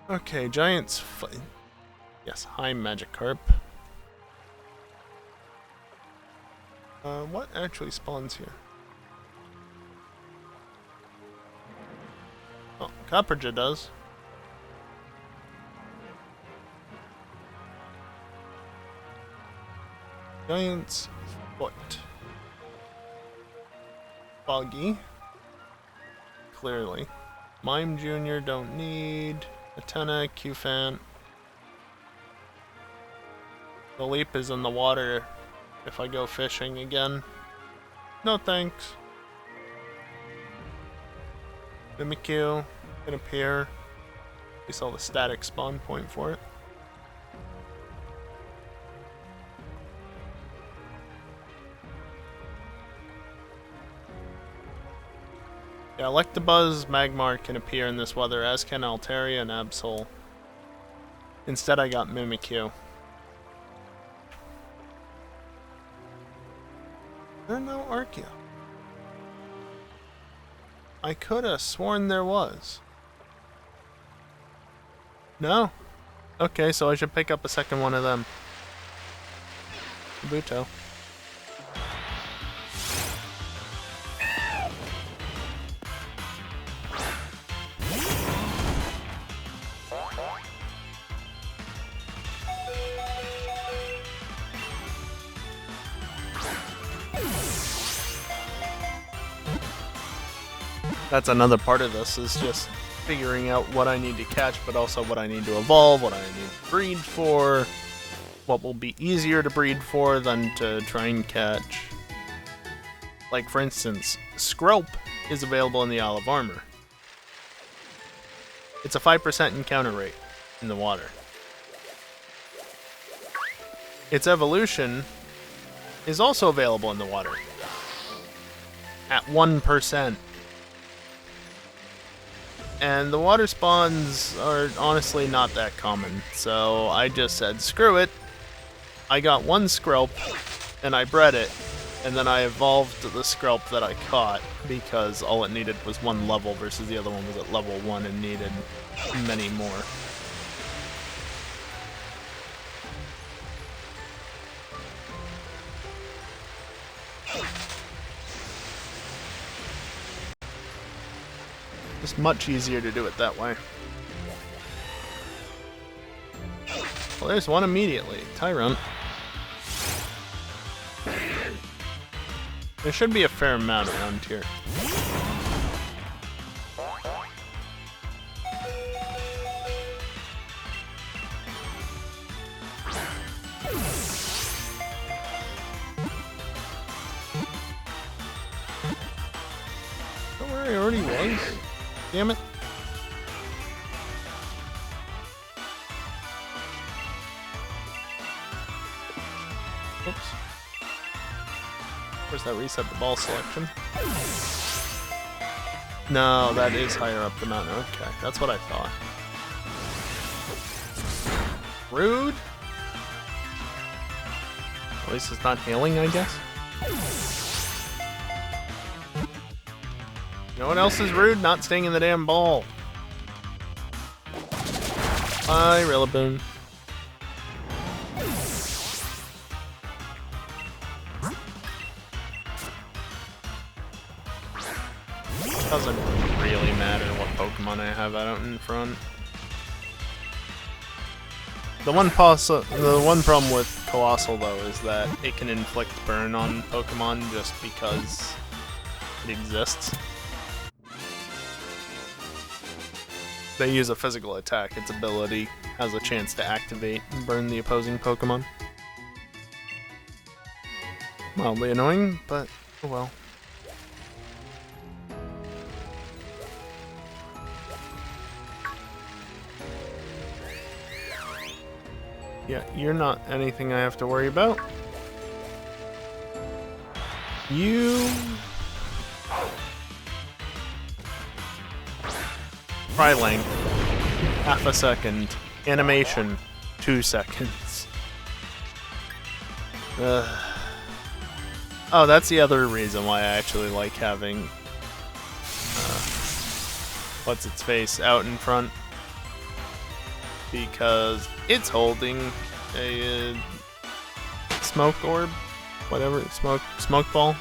Okay, Giants fight. Yes, hi Magikarp. What actually spawns here? Oh, Copperja does. Giant's foot. Foggy. Clearly. Mime Jr. don't need. Atena, Q-Fan. The leap is in the water if I go fishing again. No thanks. Mimikyu can appear. We saw the static spawn point for it. Yeah, Electabuzz, Magmar can appear in this weather, as can Altaria and Absol. Instead I got Mimikyu. There are no Arceus. I could have sworn there was. No? Okay, so I should pick up a second one of them. Kabuto. That's another part of this, is just figuring out what I need to catch, but also what I need to evolve, what I need to breed for, what will be easier to breed for than to try and catch. Like, for instance, Skrelp is available in the Isle of Armor. It's a 5% encounter rate in the water. Its evolution is also available in the water at 1%. And the water spawns are honestly not that common, so I just said, screw it. I got one Skrelp, and I bred it, and then I evolved the Skrelp that I caught, because all it needed was one level versus the other one was at level 1 and needed many more. It's much easier to do it that way. Well, there's one immediately. Tyrant. There should be a fair amount around here. Oh, where he already was? Damn it. Oops. Where's that reset the ball selection? No, that is higher up the mountain. Okay, that's what I thought. Rude? At least it's not hailing, I guess. You know what else is rude? Not staying in the damn ball. Bye, Rillaboom. Doesn't really matter what Pokemon I have out in front. The one problem with Colossal though is that it can inflict burn on Pokemon just because it exists. They use a physical attack, its ability has a chance to activate and burn the opposing Pokemon. Mildly annoying, but oh well. Yeah, you're not anything I have to worry about. You... Cry length, half a second. Animation, 2 seconds. Oh, that's the other reason why I actually like having... what's its face out in front. Because it's holding a smoke orb, whatever, smoke ball.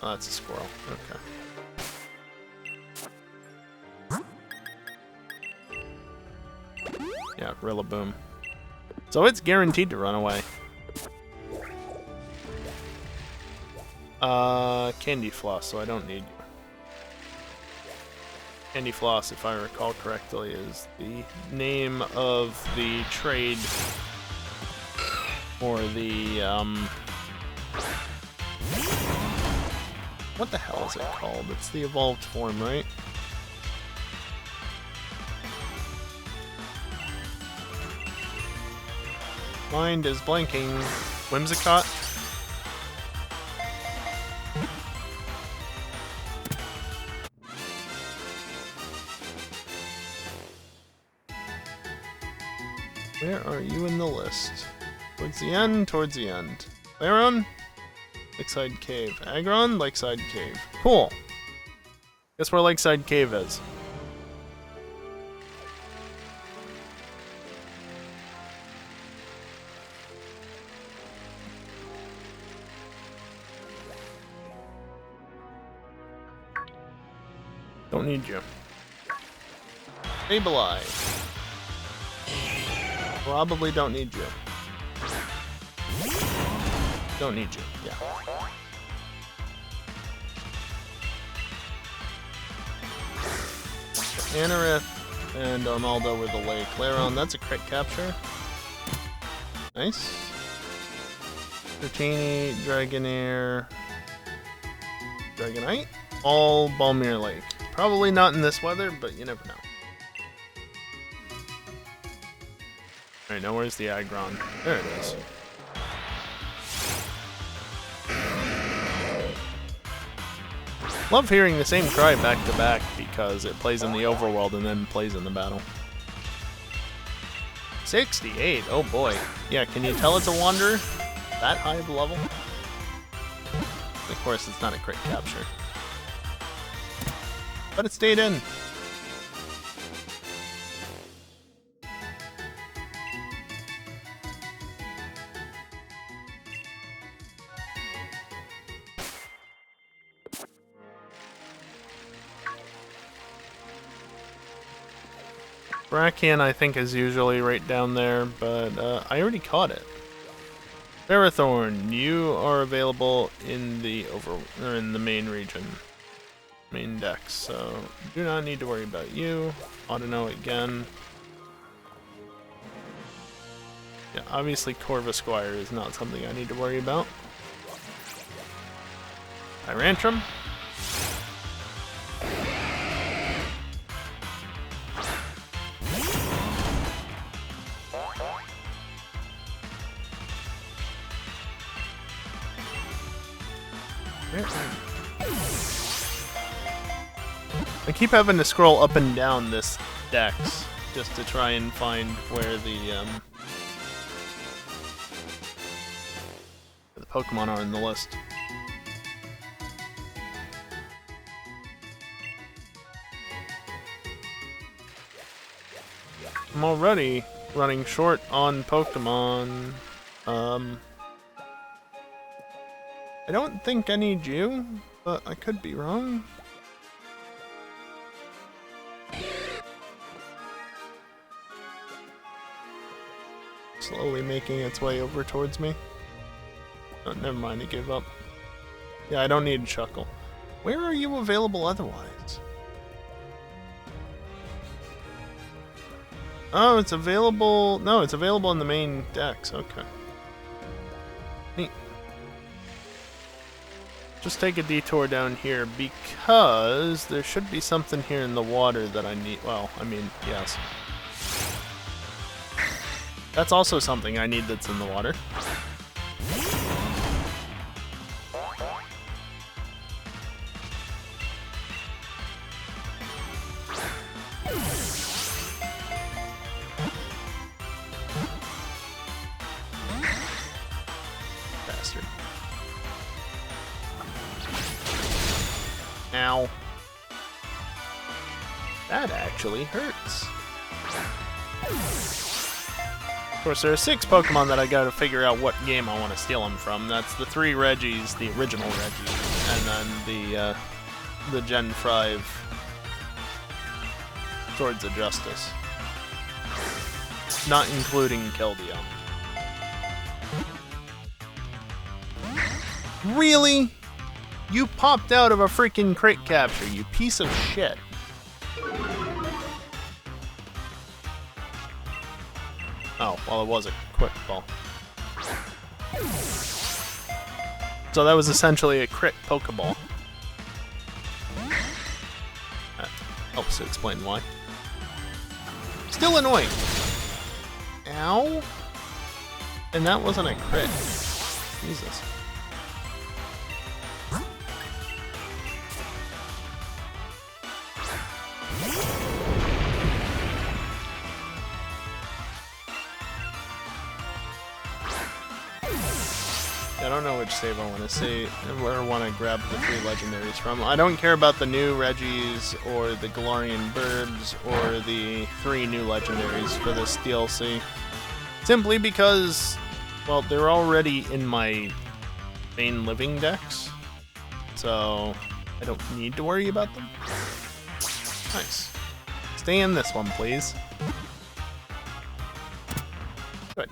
Oh, that's a squirrel. Okay. Yeah, Rillaboom. So it's guaranteed to run away. Candy Floss, so I don't need you. Candy Floss, if I recall correctly, is the name of the trade for the, what the hell is it called? It's the evolved form, right? Mind is blanking. Whimsicott? Where are you in the list? Towards the end, towards the end. Laron? Lakeside Cave. Aggron? Lakeside Cave. Cool. Guess where Lakeside Cave is. Don't need you. Stabilize. Probably don't need you. Don't need you, yeah. Anorith and Armaldo with the Lake. Laron, that's a crit capture. Nice. Dratini, Dragonair, Dragonite. All Balmir Lake. Probably not in this weather, but you never know. Alright, now where's the Aggron? There it is. Love hearing the same cry back to back because it plays in the overworld and then plays in the battle. 68, oh boy. Yeah, can you tell it's a Wanderer? That high of a level? Of course, it's not a crit capture. But it stayed in. Brachian, I think, is usually right down there, but I already caught it. Ferrothorn, you are available in the in the main region, main dex, so do not need to worry about you. Audino again. Yeah, obviously Corvisquire is not something I need to worry about. Tyrantrum. I keep having to scroll up and down this dex just to try and find where the Pokemon are in the list. I'm already running short on Pokemon. I don't think I need you, but I could be wrong. Slowly making its way over towards me. Oh, never mind, it gave up. Yeah, I don't need Chuckle. Where are you available otherwise? Oh, it's available... No, it's available in the main dex. Okay. Neat. Just take a detour down here because there should be something here in the water that I need. Well, I mean, yes. That's also something I need that's in the water. Bastard. Ow. That actually hurts. Of course, there are 6 Pokemon that I gotta figure out what game I want to steal them from. That's the 3 Reggies, the original Reggies, and then the Gen 5 Swords of Justice. Not including Keldeo. Really? You popped out of a freaking crate capture, you piece of shit. Oh, well, it was a quick ball. So that was essentially a crit Pokeball. That helps to explain why. Still annoying. Ow. And that wasn't a crit. Jesus. I don't know which save I want to see, where I want to grab the 3 legendaries from. I don't care about the new Reggies, or the Galarian Burbs, or the 3 new legendaries for this DLC. Simply because, well, they're already in my main living dex, so I don't need to worry about them. Nice. Stay in this one, please. Good.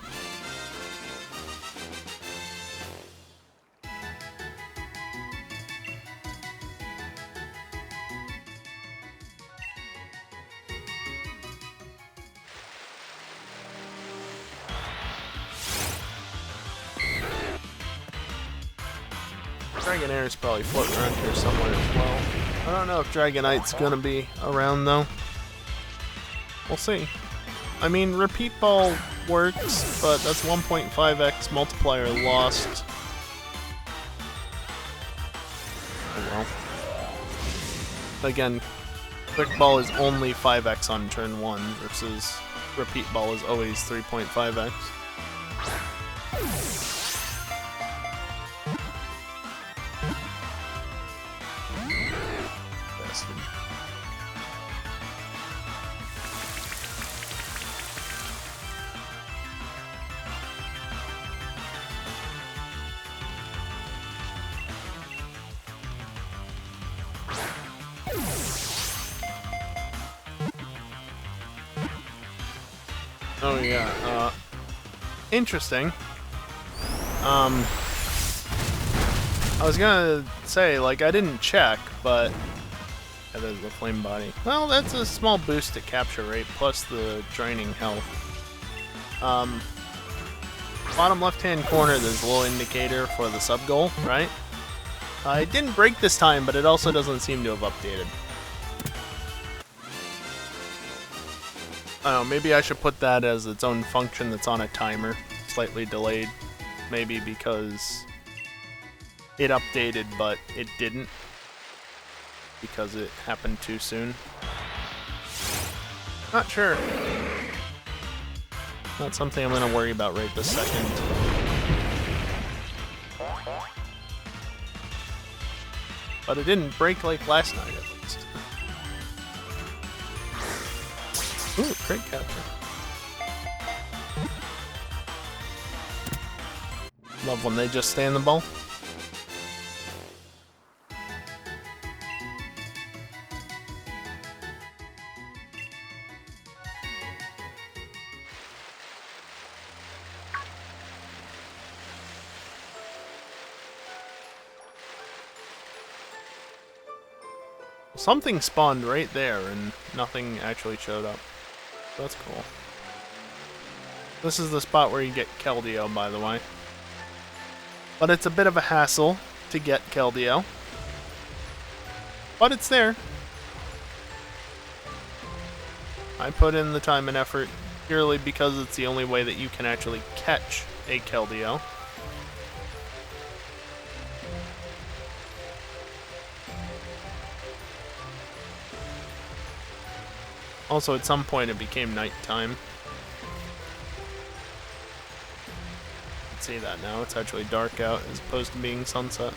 Dragonair is probably floating around here somewhere as well. I don't know if Dragonite's gonna be around though. We'll see. I mean, Repeat Ball works, but that's 1.5x multiplier lost. Oh well. Again, Quick Ball is only 5x on turn 1 versus Repeat Ball is always 3.5x. Oh yeah, interesting. I was gonna say, like, I didn't check, but yeah, there's the flame body. Well, that's a small boost to capture rate, plus the draining health. Bottom left-hand corner, there's a little indicator for the sub-goal, right? It didn't break this time, but it also doesn't seem to have updated. I don't know, maybe I should put that as its own function that's on a timer, slightly delayed. Maybe because it updated, but it didn't because it happened too soon. Not sure. Not something I'm gonna worry about right this second. But it didn't break like last night, at least. Ooh, crit capture. Love when they just stay in the ball. Something spawned right there and nothing actually showed up. That's cool. This is the spot where you get Keldeo, by the way. But it's a bit of a hassle to get Keldeo. But it's there. I put in the time and effort purely because it's the only way that you can actually catch a Keldeo. Also, at some point it became nighttime. See that now, it's actually dark out as opposed to being sunset.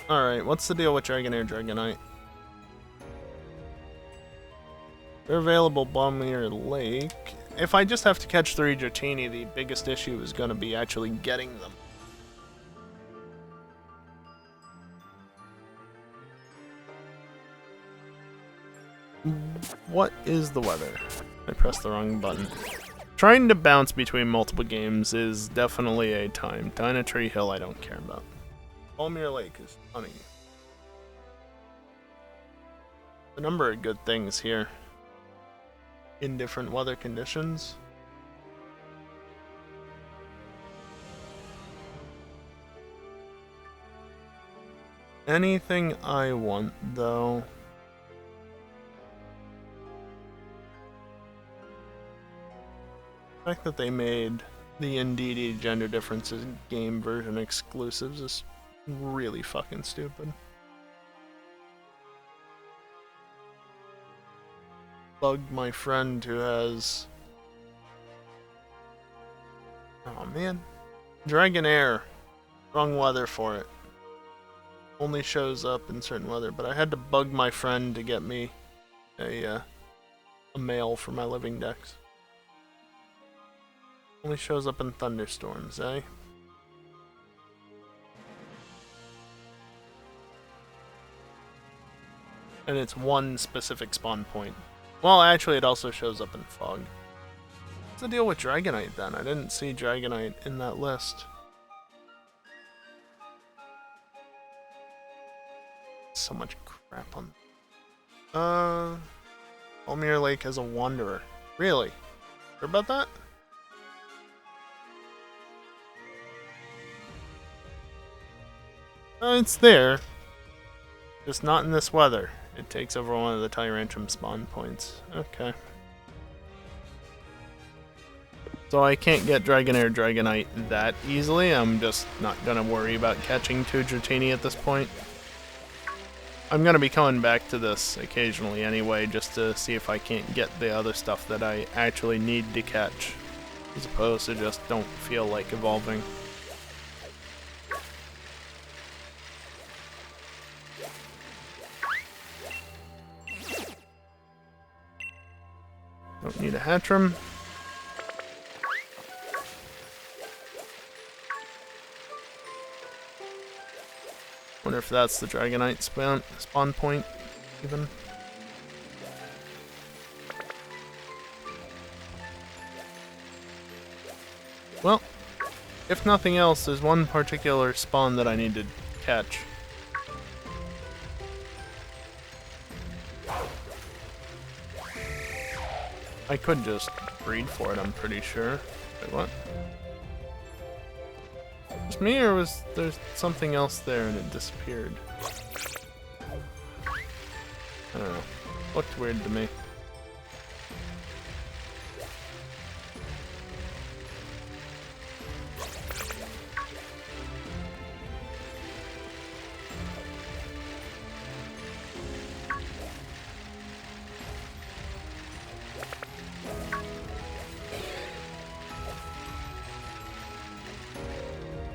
Alright, what's the deal with Dragonair Dragonite? They're available Balmier Lake. If I just have to catch 3 Dratini, the biggest issue is going to be actually getting them. What is the weather? I pressed the wrong button. Trying to bounce between multiple games is definitely a time. Dynatree Hill I don't care about. Balmier Lake is funny. A number of good things here. In different weather conditions. Anything I want, though. The fact that they made the Indeedee gender differences game version exclusives is really fucking stupid. Bugged my friend who has... Oh man. Dragonair. Wrong weather for it. Only shows up in certain weather, but I had to bug my friend to get me a mail for my living dex. Only shows up in thunderstorms, eh? And it's one specific spawn point. Well, actually, it also shows up in fog. What's the deal with Dragonite, then? I didn't see Dragonite in that list. So much crap on... Balmier Lake has a Wanderer. Really? Sure about that? It's there. Just not in this weather. It takes over one of the Tyrantrum spawn points. Okay. So I can't get Dragonair Dragonite that easily. I'm just not gonna worry about catching 2 Dratini at this point. I'm gonna be coming back to this occasionally anyway, just to see if I can't get the other stuff that I actually need to catch, as opposed to just don't feel like evolving. Don't need a Hatchram. Wonder if that's the Dragonite spawn point, even. Well, if nothing else, there's one particular spawn that I need to catch. I could just breed for it, I'm pretty sure. Wait, what? Just me, or was there something else there and it disappeared? don't know. Looked weird to me.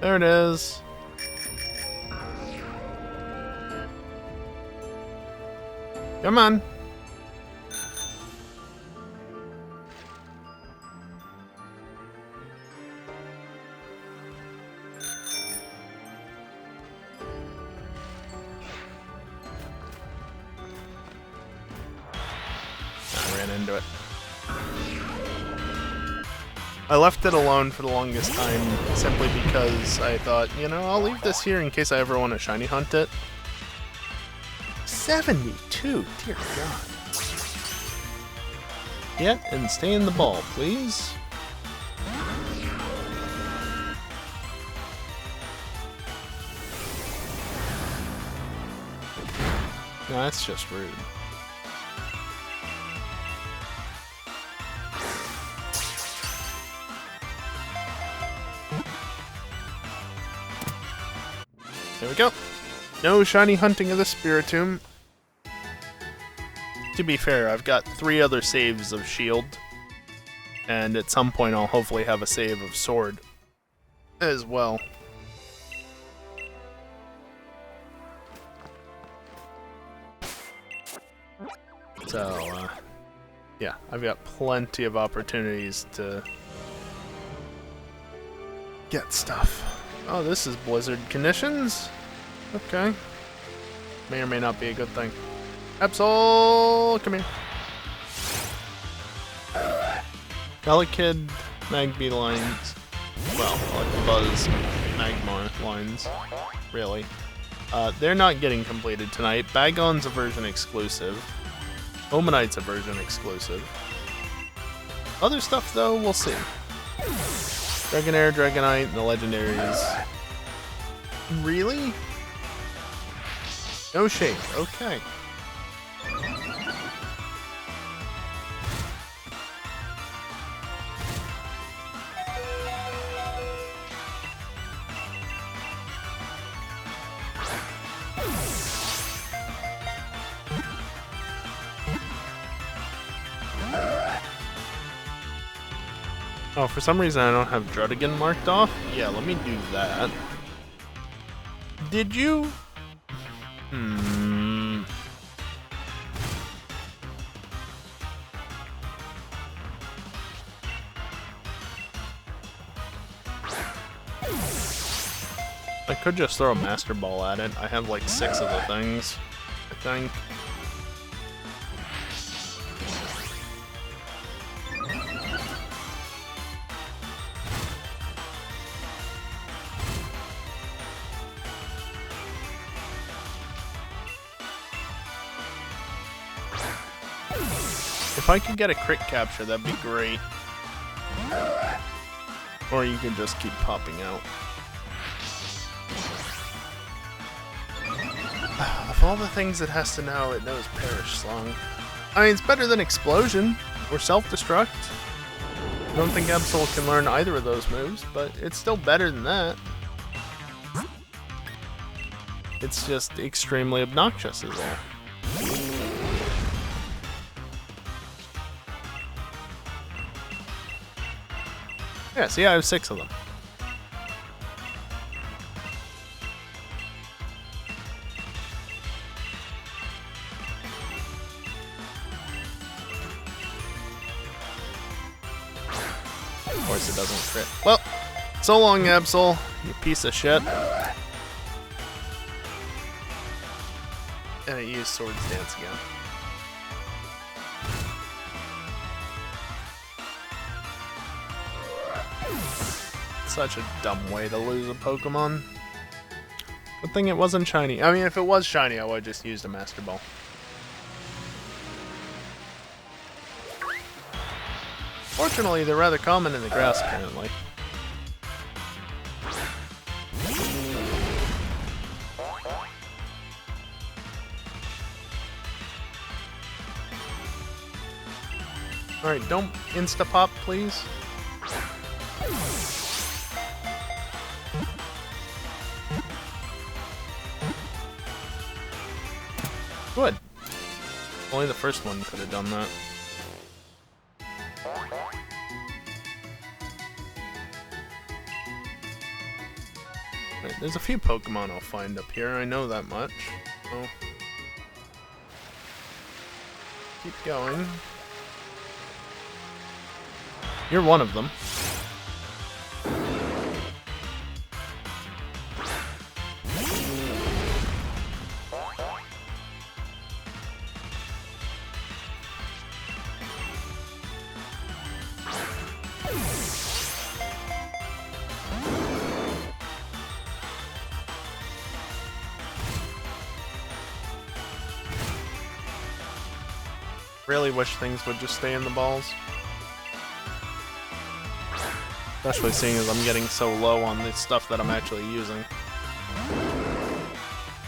There it is. Come on. I ran into it. I left it alone for the longest time simply because I thought, you know, I'll leave this here in case I ever want to shiny hunt it. 72, dear God. Yeah, and stay in the ball, please. No, that's just rude. There we go. No shiny hunting of the Spiritomb. To be fair, I've got 3 other saves of Shield. And at some point I'll hopefully have a save of Sword as well. So, yeah, I've got plenty of opportunities to get stuff. Oh, this is blizzard conditions? Okay. May or may not be a good thing. Absol, come here. Delicate Magby lines. Well, like Buzz Magmar lines. Really. They're not getting completed tonight. Bagon's a version exclusive. Omanite's a version exclusive. Other stuff, though, we'll see. Dragonair, Dragonite, and the legendaries. Really? No shade. Okay. Oh, for some reason I don't have Drudigan marked off? Yeah, let me do that. Did you? I could just throw a Master Ball at it. I have like 6 of the things, I think. If I could get a crit capture, that'd be great. Or you could just keep popping out. Of all the things it has to know, it knows Perish Song. I mean, it's better than Explosion or Self-Destruct. I don't think Absol can learn either of those moves, but it's still better than that. It's just extremely obnoxious is all. Yeah, see, I have 6 of them. Of course it doesn't crit. Well, so long, Absol, you piece of shit. And it used Swords Dance again. Such a dumb way to lose a Pokemon. Good thing it wasn't shiny. I mean, if it was shiny, I would have just used a Master Ball. Fortunately, they're rather common in the grass currently. Alright, don't insta-pop, please. Good. Only the first one could have done that. Right, there's a few Pokemon I'll find up here, I know that much. So keep going. You're one of them. Really wish things would just stay in the balls. Especially seeing as I'm getting so low on the stuff that I'm actually using.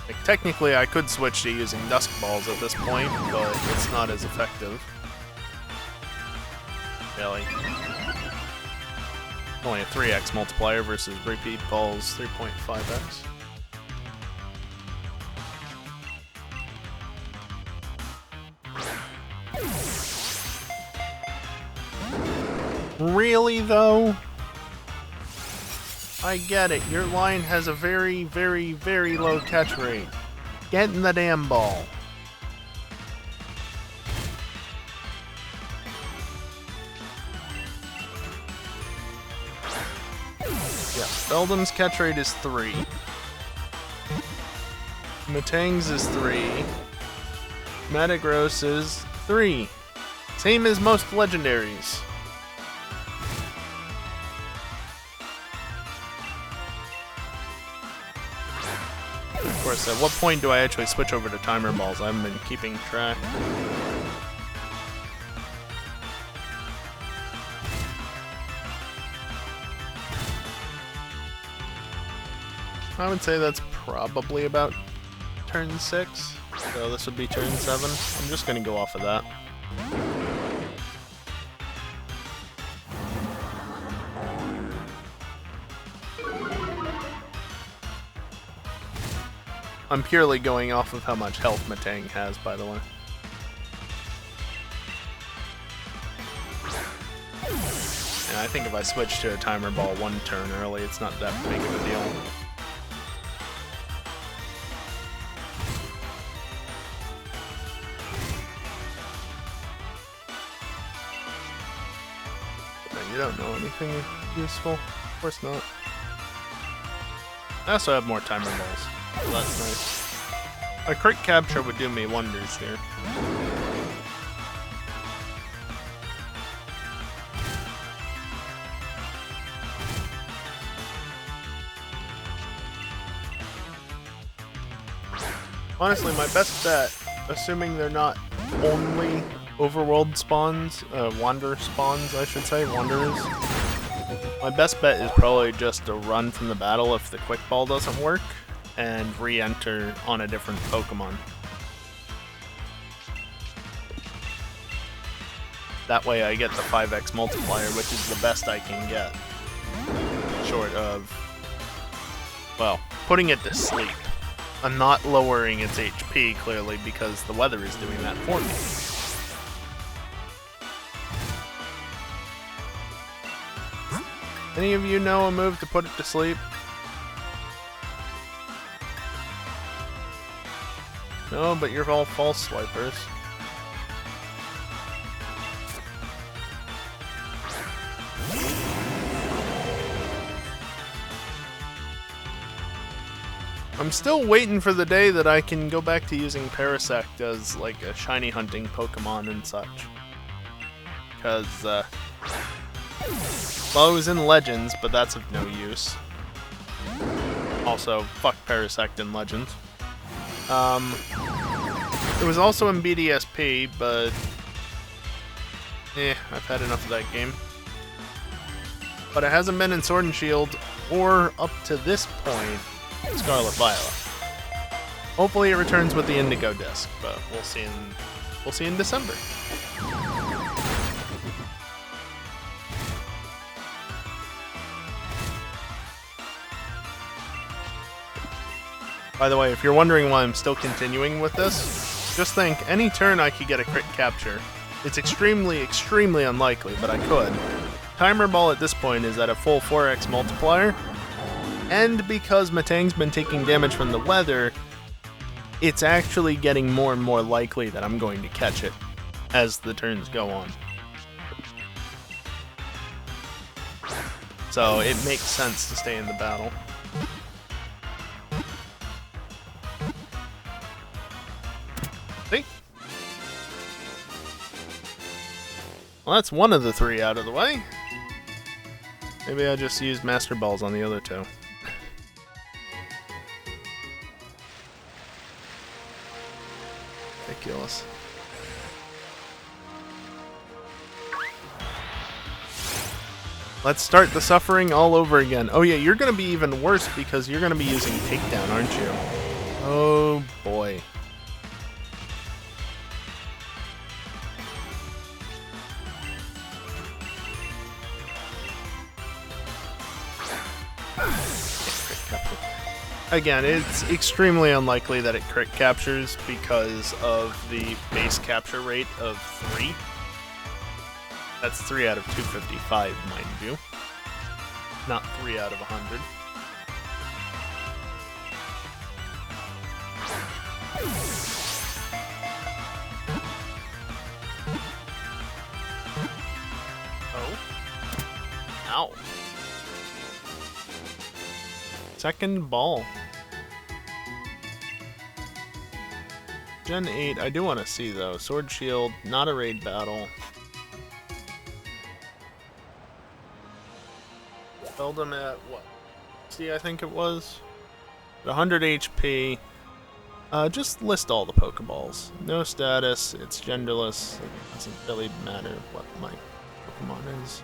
Like, technically I could switch to using Dusk Balls at this point, but it's not as effective. Really. Only a 3x multiplier versus Repeat Balls 3.5x. Really, though? I get it. Your line has a very, very, very low catch rate. Get in the damn ball. Yeah, Beldum's catch rate is 3. Metang's is 3. Metagross is 3. Same as most legendaries. Of course, at what point do I actually switch over to timer balls? I haven't been keeping track. I would say that's probably about turn 6. So this would be turn 7. I'm just going to go off of that. I'm purely going off of how much health Metang has, by the way. And I think if I switch to a timer ball 1 turn early, it's not that big of a deal. But you don't know anything useful? Of course not. I also have more timer balls. So that's nice. A crit capture would do me wonders here. Honestly, my best bet, assuming they're not only overworld spawns, wander spawns, I should say, wanderers. My best bet is probably just to run from the battle if the quick ball doesn't work, and re-enter on a different Pokemon. That way I get the 5x multiplier, which is the best I can get. Short of, well, putting it to sleep. I'm not lowering its HP, clearly, because the weather is doing that for me. Any of you know a move to put it to sleep? No, but you're all false swipers. I'm still waiting for the day that I can go back to using Parasect as like a shiny hunting Pokemon and such. Because, well, it was in Legends, but that's of no use. Also, fuck Parasect in Legends. It was also in BDSP, but I've had enough of that game. But it hasn't been in Sword and Shield, or up to this point, Scarlet Violet. Hopefully it returns with the Indigo disc, but we'll see in December. By the way, if you're wondering why I'm still continuing with this, just think, any turn I could get a crit capture. It's extremely, extremely unlikely, but I could. Timer Ball at this point is at a full 4x multiplier, and because Metang's been taking damage from the weather, it's actually getting more and more likely that I'm going to catch it as the turns go on. So it makes sense to stay in the battle. See? Well, that's one of the three out of the way. Maybe I just used Master Balls on the other two. Ridiculous. Let's start the suffering all over again. Oh yeah, you're gonna be even worse because you're gonna be using Takedown, aren't you? Oh boy. Again, it's extremely unlikely that it crit captures because of the base capture rate of 3. That's 3 out of 255, mind you. Not 3 out of 100. Oh. Ow. Second ball. Gen 8, I do want to see though. Sword Shield, not a raid battle. Held him at what? See, I think it was 100 HP. Just list all the Pokeballs. No status, it's genderless. It doesn't really matter what my Pokemon is.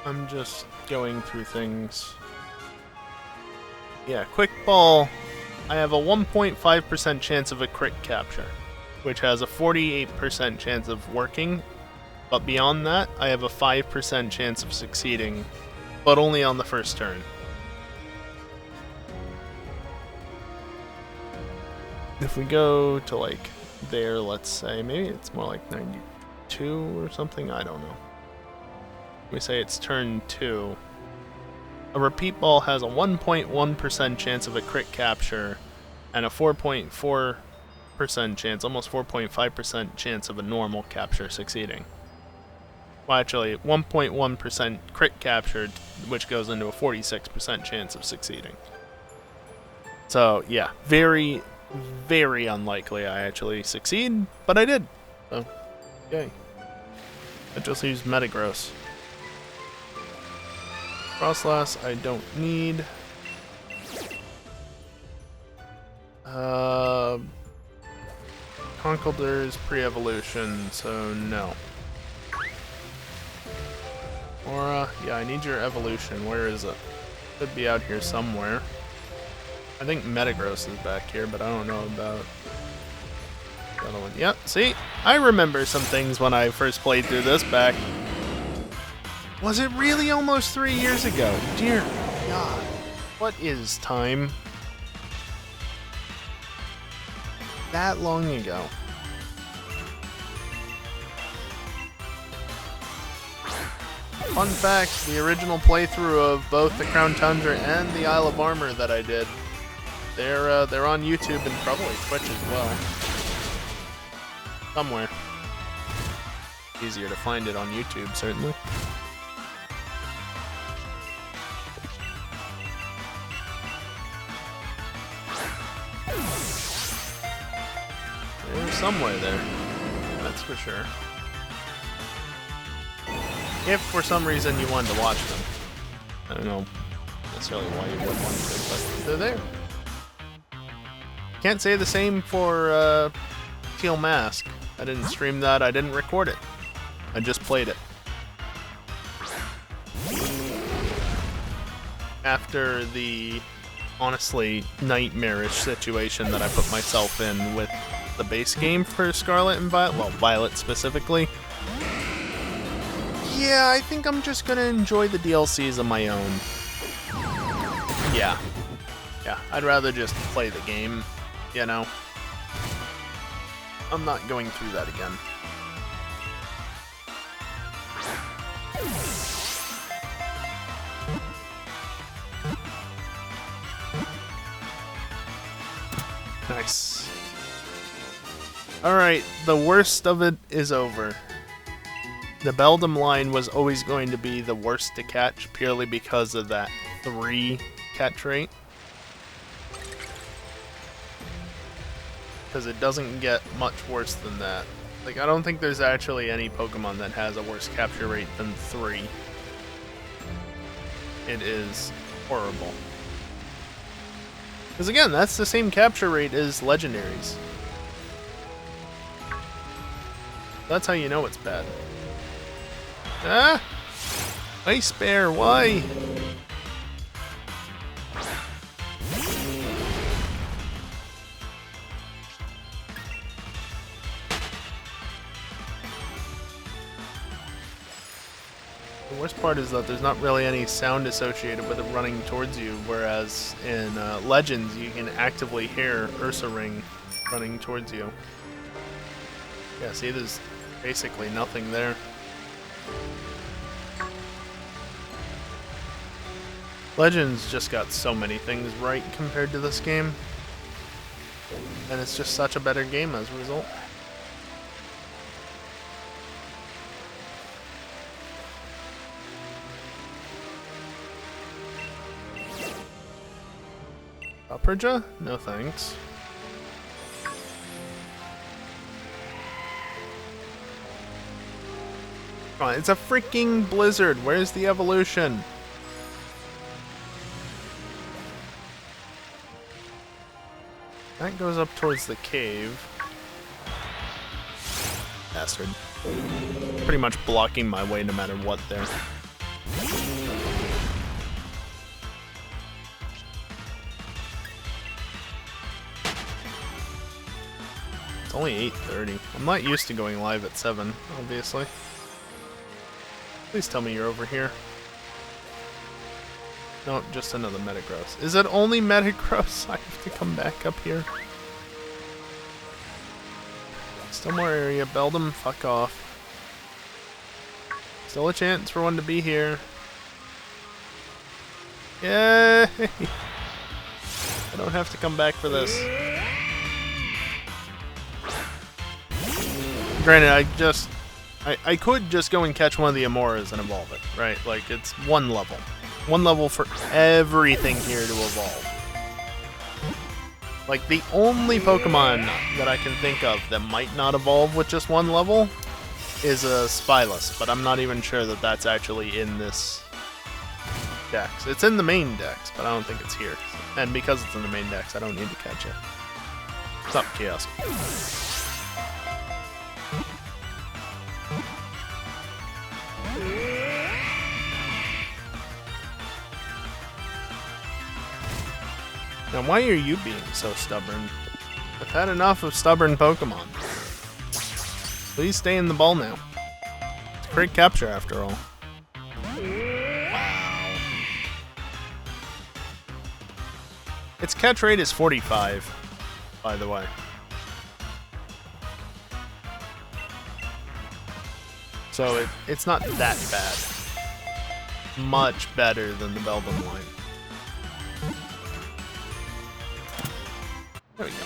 I'm just going through things. Yeah, Quick Ball. I have a 1.5% chance of a crit capture, which has a 48% chance of working. But beyond that, I have a 5% chance of succeeding, but only on the first turn. If we go to like there, let's say, maybe it's more like 92 or something, I don't know. We say it's turn 2. A repeat ball has a 1.1% chance of a crit capture and a 4.4% chance, almost 4.5% chance of a normal capture succeeding. Well, actually, 1.1% crit captured, which goes into a 46% chance of succeeding. So, yeah, very, very unlikely I actually succeed, but I did. So, yay. I just used Metagross. Frostlass I don't need. Conkeldur's pre-evolution, so no. Aura, yeah, I need your evolution. Where is it? Could be out here somewhere. I think Metagross is back here, but I don't know about the other one. Yep, see? I remember some things when I first played through this back. Was it really almost 3 years ago? Dear God. What is time? That long ago. Fun fact, the original playthrough of both the Crown Tundra and the Isle of Armor that I did, they're on YouTube and probably Twitch as well. Somewhere. Easier to find it on YouTube, certainly. They're somewhere there, that's for sure. If for some reason you wanted to watch them. I don't know necessarily why you would want to, but they're there. Can't say the same for Teal Mask. I didn't stream that, I didn't record it. I just played it. after the honestly nightmarish situation that I put myself in with the base game for Scarlet and Violet, well, Violet specifically. Yeah, I think I'm just gonna enjoy the DLCs on my own. Yeah, I'd rather just play the game, you know? I'm not going through that again. Nice. Alright, the worst of it is over. The Beldum line was always going to be the worst to catch purely because of that 3 catch rate. Because it doesn't get much worse than that. Like, I don't think there's actually any Pokemon that has a worse capture rate than 3. It is horrible. Because again, that's the same capture rate as legendaries. That's how you know it's bad. Ah! Ice Bear, why? The worst part is that there's not really any sound associated with it running towards you, whereas in Legends you can actively hear Ursaring running towards you. Yeah, see, there's basically nothing there. Legends just got so many things right compared to this game, and it's just such a better game as a result. Upraja? No thanks. Come on, it's a freaking blizzard. Where's the evolution? That goes up towards the cave. Bastard. Pretty much blocking my way no matter what there. It's only 8:30. I'm not used to going live at 7, obviously. Please tell me you're over here. No, just another Metagross. Is it only Metagross? I have to come back up here. Still more area. Beldum, fuck off. Still a chance for one to be here. Yay! I don't have to come back for this. Granted, I could just go and catch one of the Amoras and evolve it, right? Like, it's one level. One level for everything here to evolve. Like, the only Pokemon that I can think of that might not evolve with just one level is a Spylus, but I'm not even sure that that's actually in this dex. It's in the main dex, but I don't think it's here. And because it's in the main dex, I don't need to catch it. What's up, Chaos? Now, why are you being so stubborn? I've had enough of stubborn Pokemon. Please stay in the ball now. It's a great capture, after all. Wow. Its catch rate is 45, by the way. So it's not that bad. Much better than the Beldum line. There we go.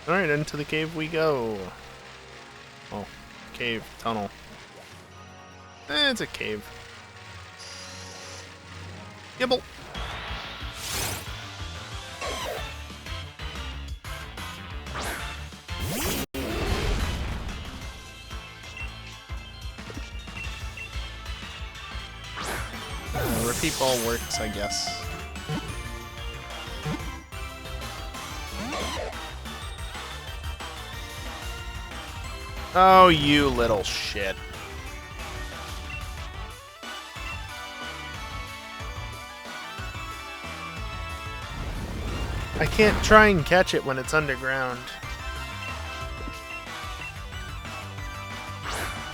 Alright, into the cave we go. Oh, cave, tunnel. It's a cave. Gibble! Repeat ball works, I guess. Oh, you little shit. I can't try and catch it when it's underground.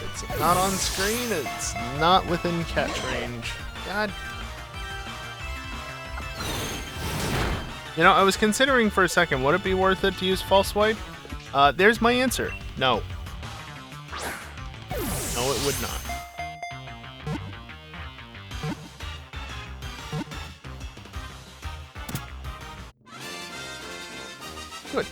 It's not on screen, it's not within catch range. God. You know, I was considering for a second, would it be worth it to use false swipe? There's my answer. No. No, it would not. Good.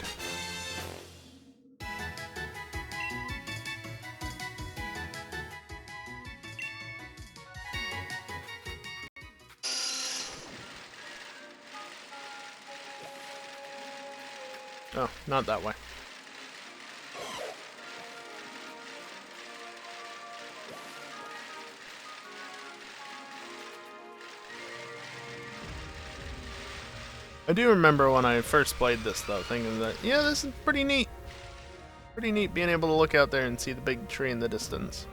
Oh, not that way. I do remember when I first played this, though, thinking that, yeah, this is pretty neat. Pretty neat being able to look out there and see the big tree in the distance.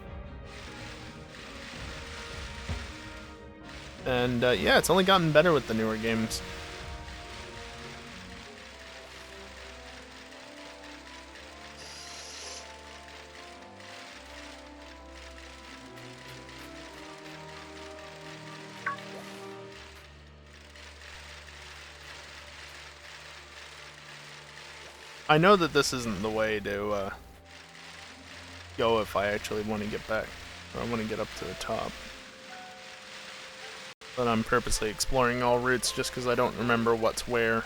And, yeah, it's only gotten better with the newer games. I know that this isn't the way to go if I actually want to get back, or I want to get up to the top. But I'm purposely exploring all routes just because I don't remember what's where.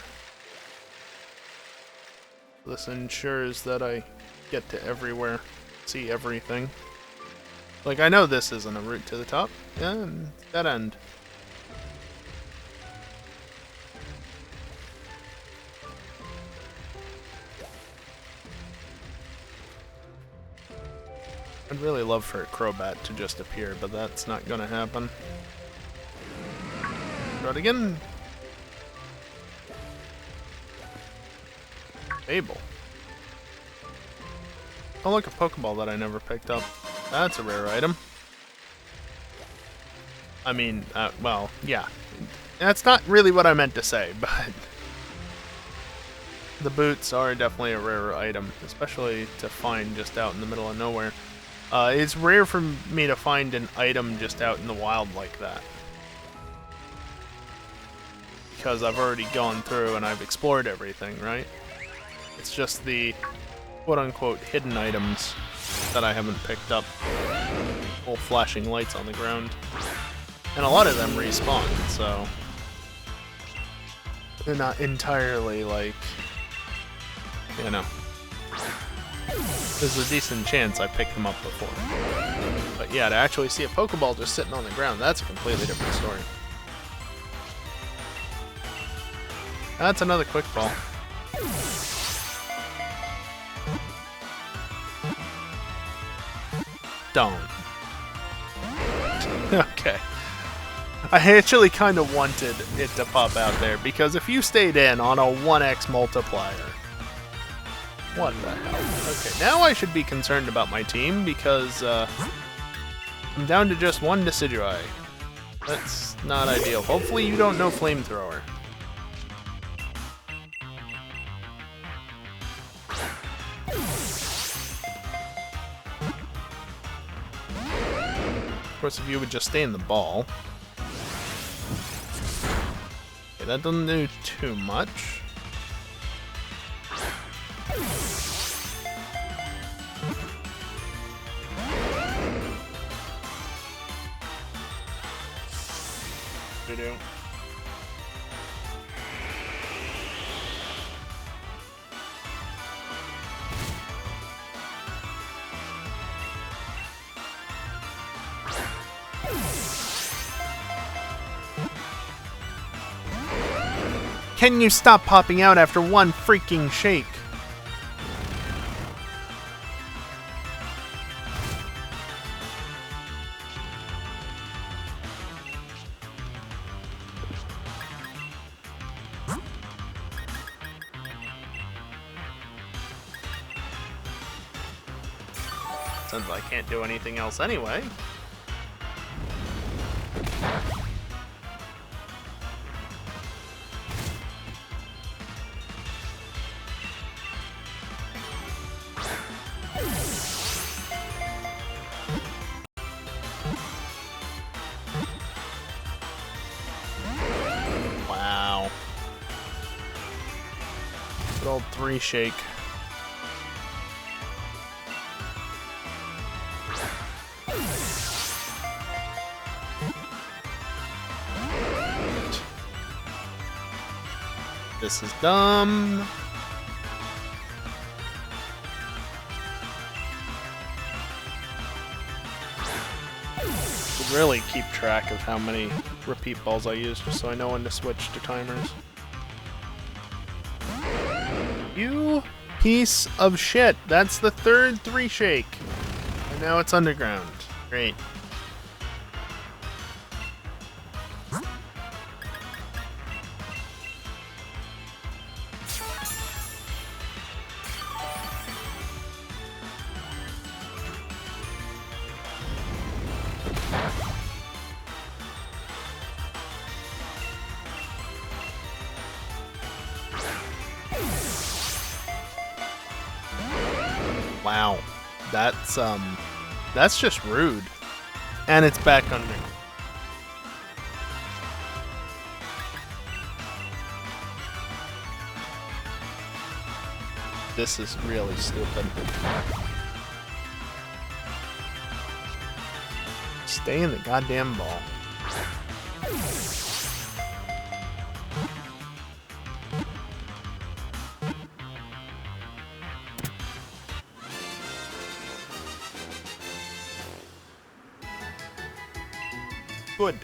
This ensures that I get to everywhere, see everything. Like, I know this isn't a route to the top. Yeah, and dead end. I'd really love for a Crobat to just appear, but that's not gonna happen. Try it again. Fable. Oh look, a Pokeball that I never picked up. That's a rare item. I mean, well, yeah. That's not really what I meant to say, but... the boots are definitely a rare item, especially to find just out in the middle of nowhere. It's rare for me to find an item just out in the wild like that. Because I've already gone through and I've explored everything, right? It's just the quote-unquote hidden items that I haven't picked up. Full flashing lights on the ground. And a lot of them respawn, so... they're not entirely, like... you know... there's a decent chance I picked them up before. But yeah, to actually see a Pokeball just sitting on the ground, that's a completely different story. That's another quick ball. Don't. Okay. I actually kind of wanted it to pop out there, because if you stayed in on a 1x multiplier... what the hell? Okay, now I should be concerned about my team, because I'm down to just one Decidueye. That's not ideal. Hopefully you don't know Flamethrower. Of course, if you would just stay in the ball. Okay, that doesn't do too much. Do. Can you stop popping out after one freaking shake? since I can't do anything else anyway. Wow. Good old 3-shake. This is dumb. Should really keep track of how many repeat balls I use just so I know when to switch to timers. You piece of shit. That's the third 3-shake. And now it's underground. Great. Wow, that's just rude. And it's back under. This is really stupid. Stay in the goddamn ball. Good.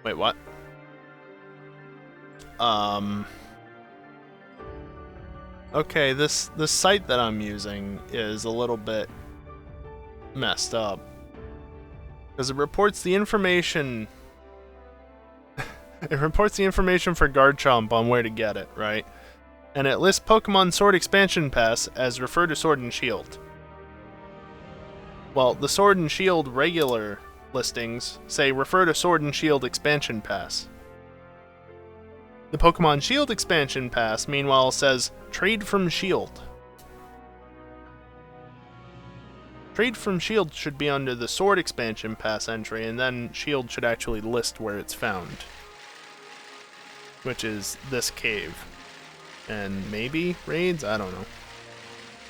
Wait, what? Okay, this site that I'm using is a little bit messed up. Because it reports the information... It reports the information for Garchomp on where to get it, right? And it lists Pokemon Sword Expansion Pass as refer to Sword and Shield. Well, the Sword and Shield regular listings say refer to Sword and Shield Expansion Pass. The Pokemon Shield Expansion Pass, meanwhile, says trade from Shield. Trade from Shield should be under the Sword Expansion Pass entry, and then Shield should actually list where it's found. Which is this cave. And maybe raids? I don't know.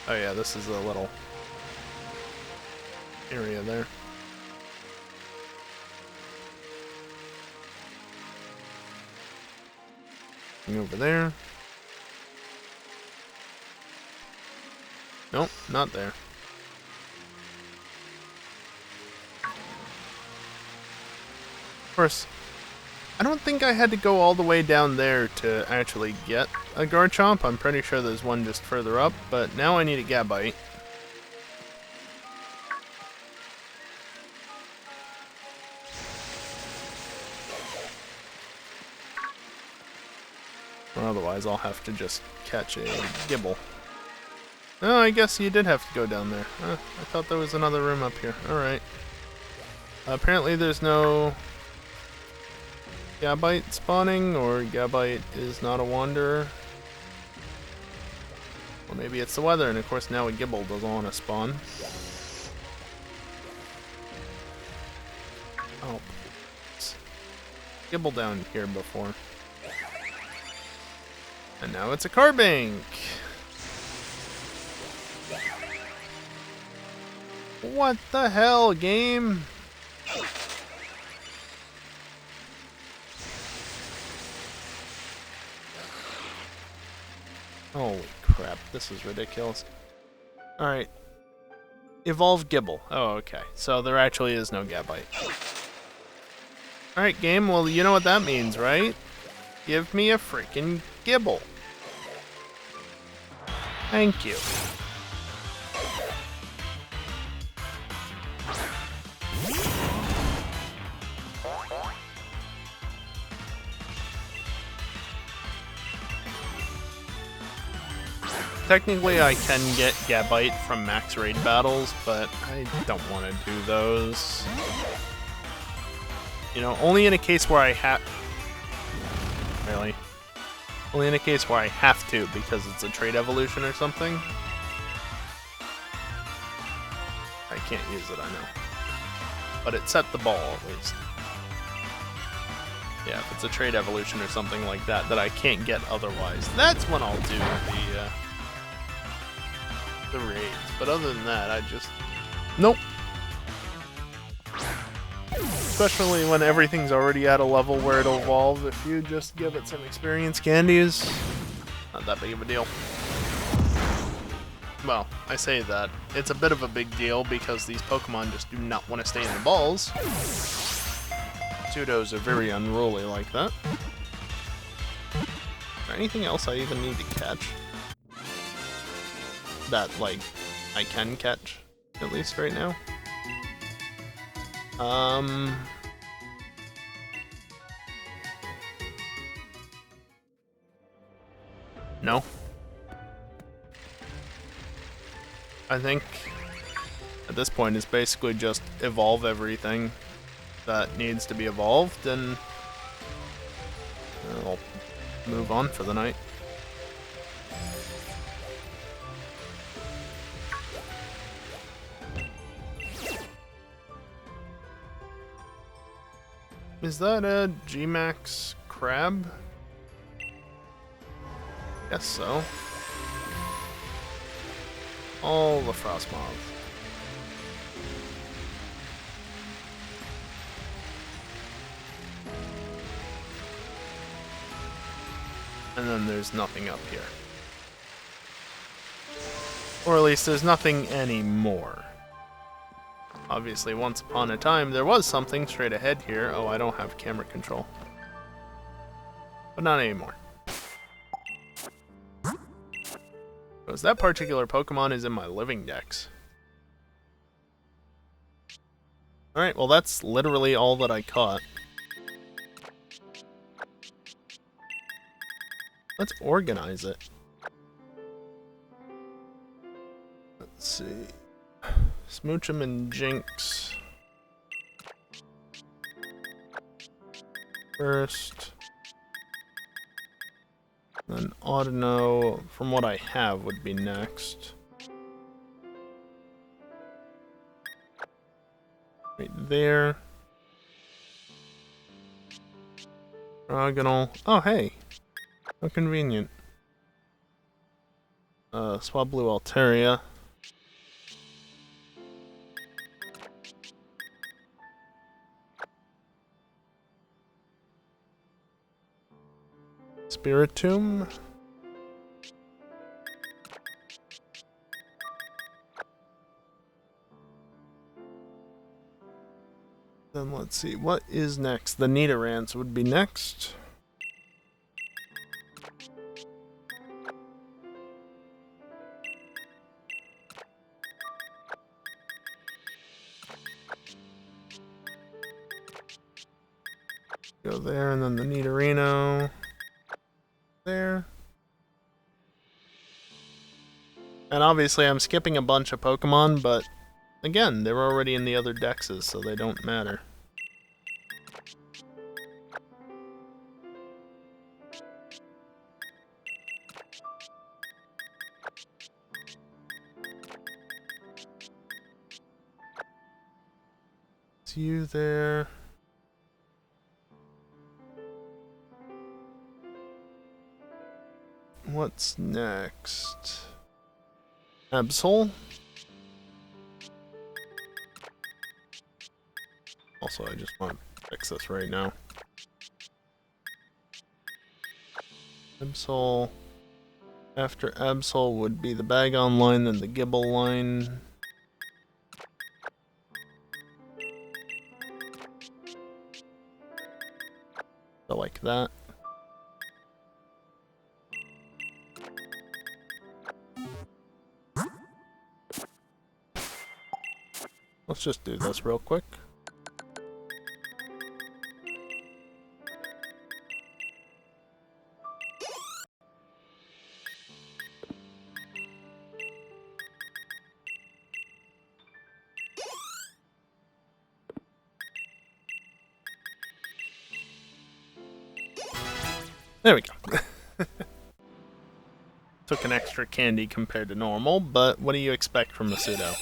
Oh yeah, this is a little area there. Over there. Nope, not there. Of course, I don't think I had to go all the way down there to actually get a Garchomp. I'm pretty sure there's one just further up, but now I need a Gabite. Otherwise, I'll have to just catch a Gibble. Oh, I guess you did have to go down there. I thought there was another room up here. Alright. Apparently there's no Gabite spawning, or Gabite is not a wanderer. Well, maybe it's the weather, and of course now a Gibble doesn't want to spawn. Oh. Gibble down here before. And now it's a Carbank! What the hell, game? Holy crap, this is ridiculous. Alright. Evolve Gibble. Oh, okay. So there actually is no Gabite. Alright, game, well, you know what that means, right? Give me a freaking Gibble. Thank you. Technically, I can get Gabite from max raid battles, but I don't want to do those. You know, only in a case where I have... Really? Only in a case where I have to, because it's a trait evolution or something. I can't use it, I know. But it set the ball, at least. Yeah, if it's a trait evolution or something like that that I can't get otherwise, that's when I'll do the raids. But other than that, I just... Nope. Especially when everything's already at a level where it'll evolve. If you just give it some experience candies, not that big of a deal. Well, I say that. It's a bit of a big deal because these Pokemon just do not want to stay in the balls. Pseudos are very unruly like that. Is there anything else I even need to catch? That, like, I can catch, at least right now. No. I think at this point it's basically just evolve everything that needs to be evolved, and I'll move on for the night. Is that a G-Max crab? Guess so. All the frost moths. And then there's nothing up here. Or at least there's nothing anymore. Obviously, once upon a time, there was something straight ahead here. Oh, I don't have camera control. But not anymore. Because that particular Pokemon is in my living dex. Alright, well that's literally all that I caught. Let's organize it. Let's see. Smoochum and Jinx. First. Then Audino, from what I have, would be next. Right there. Dragonal. Oh, hey! How convenient. Swablu Altaria. Spiritomb. Then let's see, what is next? The Nidorans would be next. Go there, and then the Nidorino. There. And obviously I'm skipping a bunch of Pokemon, but again, they're already in the other dexes, so they don't matter. It's you there. What's next? Absol. Also, I just want to fix this right now. Absol. After Absol would be the Bagon line, then the Gibble line. So like that. Let's just do this real quick. There we go. Took an extra candy compared to normal, but what do you expect from a pseudo?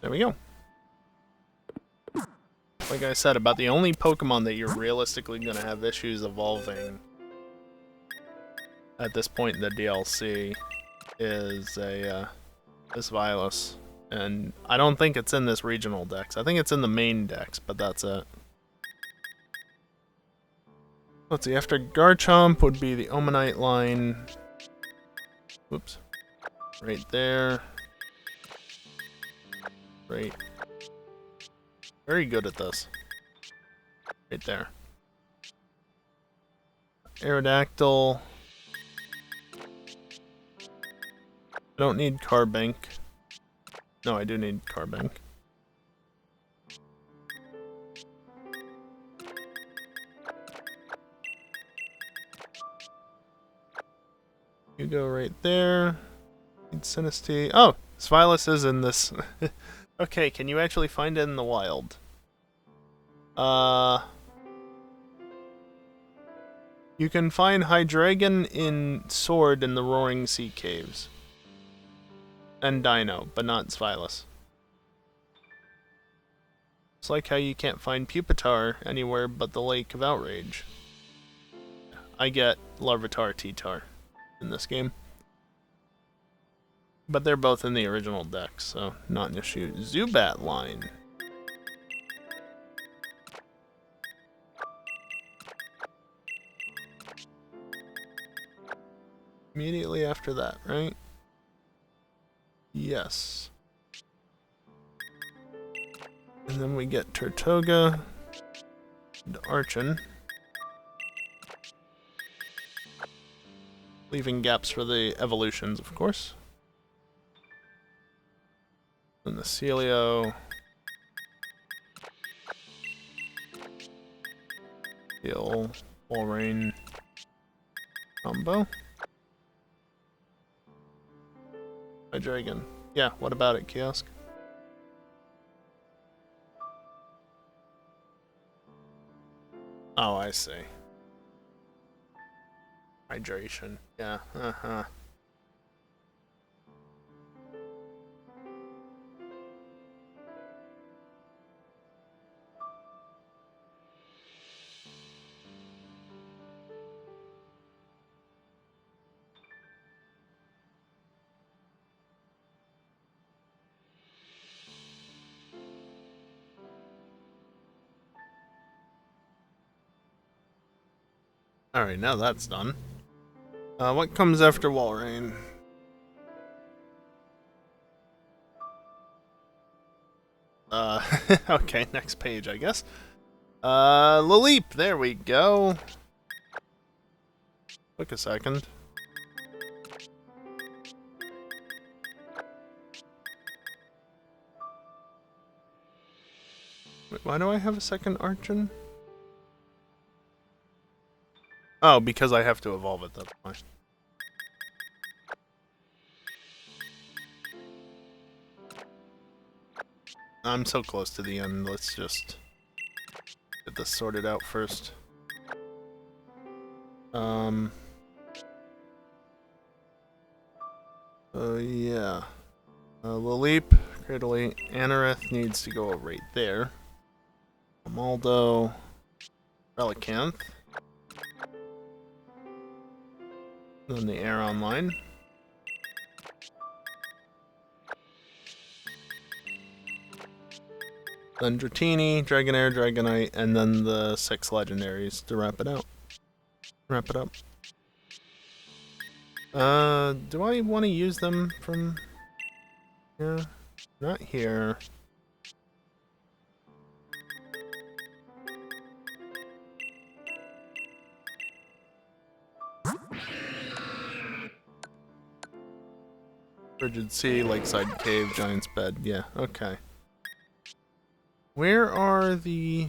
There we go. Like I said, about the only Pokemon that you're realistically going to have issues evolving at this point in the DLC is this Vilas. And I don't think it's in this regional dex. I think it's in the main dex, but that's it. Let's see, after Garchomp would be the Omanite line. Whoops. Right there. Right. Very good at this. Right there. Aerodactyl. I don't need Carbank. No, I do need Carbank. You go right there. Need Sinistea. Oh, Svilas is in this. Okay, can you actually find it in the wild? You can find Hydreigon in Sword in the Roaring Sea Caves. And Dino, but not Svilas. It's like how you can't find Pupitar anywhere but the Lake of Outrage. I get Larvitar, T-Tar in this game. But they're both in the original deck, so not an issue. Zubat line. Immediately after that, right? Yes. And then we get Turtoga and Archon. Leaving gaps for the evolutions, of course. And the Celio. Heal, Walrein combo. Hydreigon. Yeah, what about it, Kiosk? Oh, I see. Hydration. Yeah, uh-huh. Alright, now that's done. What comes after Walrein? Okay, next page, I guess. Laleep, there we go. Took a second. Wait, why do I have a second Archon? Oh, because I have to evolve it, that's why. I'm so close to the end, let's just get this sorted out first. Yeah. Laleep, Cradily, Anorith needs to go right there. Amaldo, Relicanth. Then the Aeron line. Then Dratini, Dragonair, Dragonite, and then the 6 legendaries to wrap it out. Wrap it up. Do I want to use them from here? Not here. Frigid Sea, Lakeside Cave, Giant's Bed. Yeah, okay. Where are the...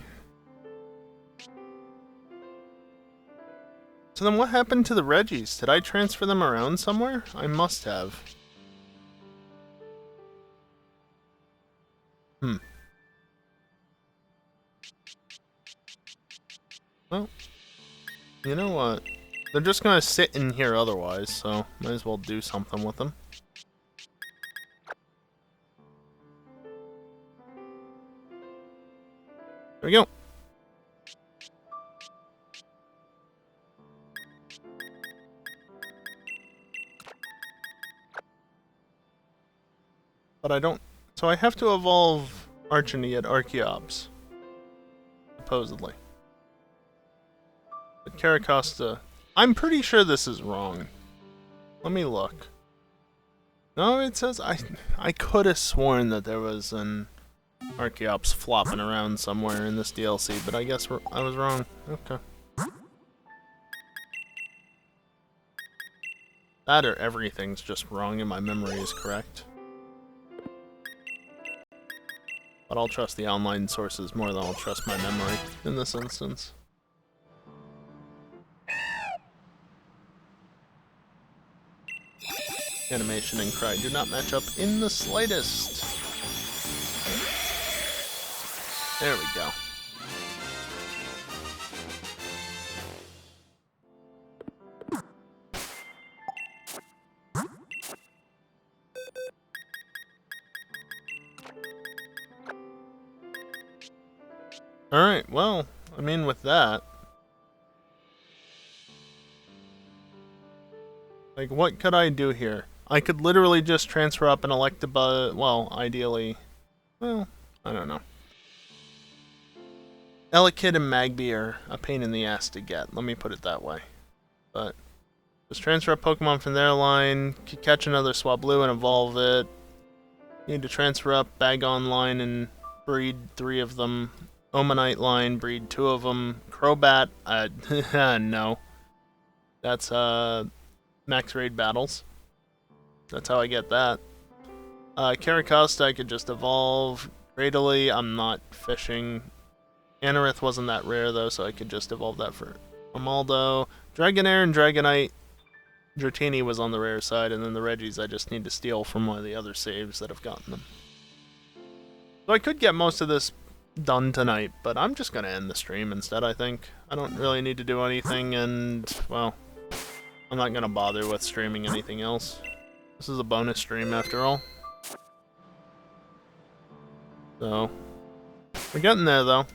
So then what happened to the Reggies? Did I transfer them around somewhere? I must have. Well, you know what? They're just gonna sit in here otherwise, so might as well do something with them. There we go. But I don't... So I have to evolve Archony at Archeops. Supposedly. But Caracosta... I'm pretty sure this is wrong. Let me look. No, it says... I could have sworn that there was an Archeops flopping around somewhere in this DLC, but I guess I was wrong. Okay. That or everything's just wrong and my memory is correct. But I'll trust the online sources more than I'll trust my memory in this instance. Animation and cry do not match up in the slightest. There we go. Alright, well, I mean with that... Like, what could I do here? I could literally just transfer up an Electabuzz... Well, ideally... Well, I don't know. Elekid and Magby are a pain in the ass to get, let me put it that way. But... Just transfer up Pokemon from their line, catch another Swablu and evolve it. Need to transfer up Bagon line and breed 3 of them. Omanite line, breed 2 of them. Crobat, no. That's, max raid battles. That's how I get that. Caracosta I could just evolve. Gradily, I'm not fishing. Anorith wasn't that rare though, so I could just evolve that for Amaldo. Dragonair and Dragonite. Dratini was on the rare side, and then the Reggies I just need to steal from one of the other saves that have gotten them. So I could get most of this done tonight, but I'm just gonna end the stream instead, I think. I don't really need to do anything, and, well, I'm not gonna bother with streaming anything else. This is a bonus stream after all. So, we're getting there though.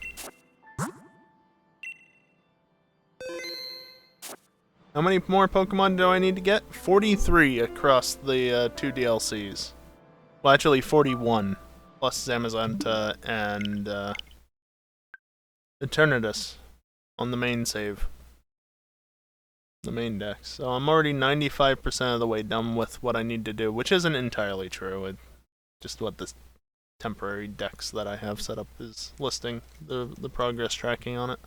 How many more Pokemon do I need to get? 43 across the 2 DLCs. Well, actually 41. Plus Zamazenta and Eternatus on the main save. The main dex. So I'm already 95% of the way done with what I need to do, which isn't entirely true. It's just what this temporary dex that I have set up is listing, the progress tracking on it.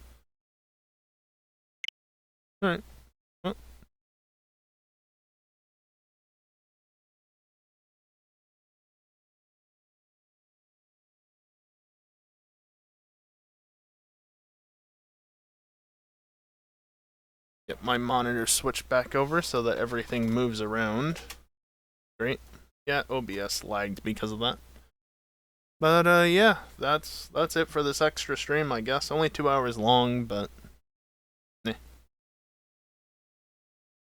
Alright. Well. Get my monitor switched back over so that everything moves around. Great. Yeah, OBS lagged because of that. But yeah, that's it for this extra stream, I guess. Only 2 hours long, but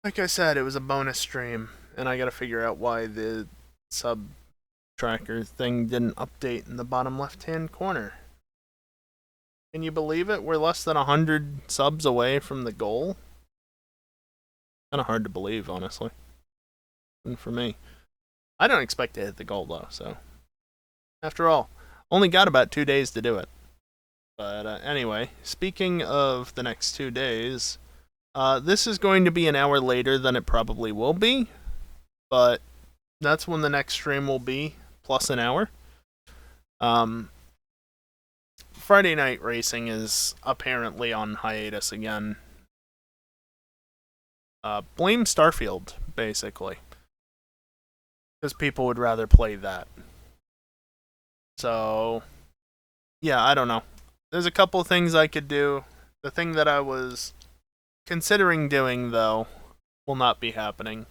like I said, it was a bonus stream, and I gotta figure out why the sub tracker thing didn't update in the bottom left-hand corner. Can you believe it? We're less than 100 subs away from the goal. Kinda hard to believe, honestly. And for me. I don't expect to hit the goal, though, so... After all, only got about 2 days to do it. But anyway, speaking of the next 2 days, this is going to be an hour later than it probably will be, but that's when the next stream will be, plus an hour. Friday Night Racing is apparently on hiatus again. Blame Starfield, basically. Because people would rather play that. So, yeah, I don't know. There's a couple things I could do. The thing that I was considering doing, though, will not be happening.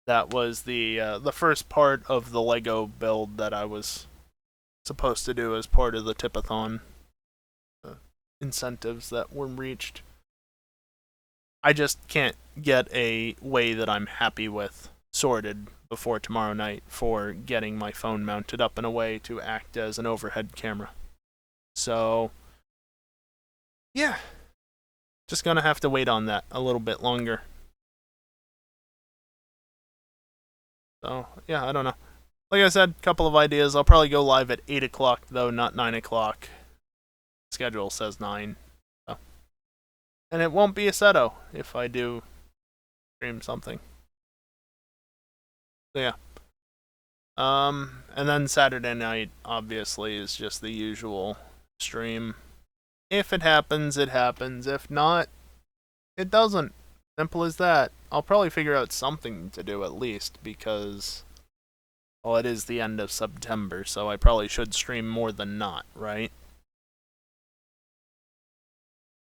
That was the first part of the Lego build that I was supposed to do as part of the tipathon incentives that were reached. I just can't get a way that I'm happy with sorted before tomorrow night for getting my phone mounted up in a way to act as an overhead camera. So, yeah, just gonna have to wait on that a little bit longer. So, yeah, I don't know. Like I said, a couple of ideas. I'll probably go live at 8 o'clock, though, not 9 o'clock. Schedule says 9. So. And it won't be a Seto if I do stream something. So, yeah. And then Saturday night, obviously, is just the usual stream. If it happens, it happens. If not, it doesn't. Simple as that. I'll probably figure out something to do at least, because, well, it is the end of September, so I probably should stream more than not, right?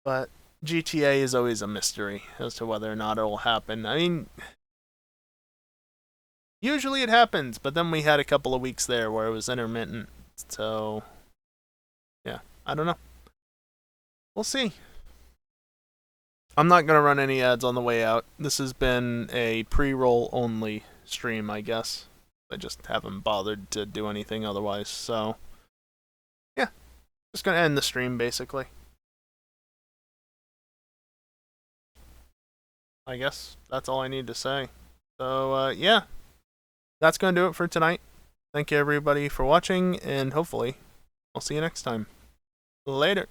But GTA is always a mystery as to whether or not it'll happen. I mean, usually it happens, but then we had a couple of weeks there where it was intermittent, so, yeah, I don't know. We'll see. I'm not going to run any ads on the way out. This has been a pre-roll only stream, I guess. I just haven't bothered to do anything otherwise, so yeah. Just going to end the stream, basically. I guess that's all I need to say. So, yeah. That's going to do it for tonight. Thank you, everybody, for watching, and hopefully I'll see you next time. Later.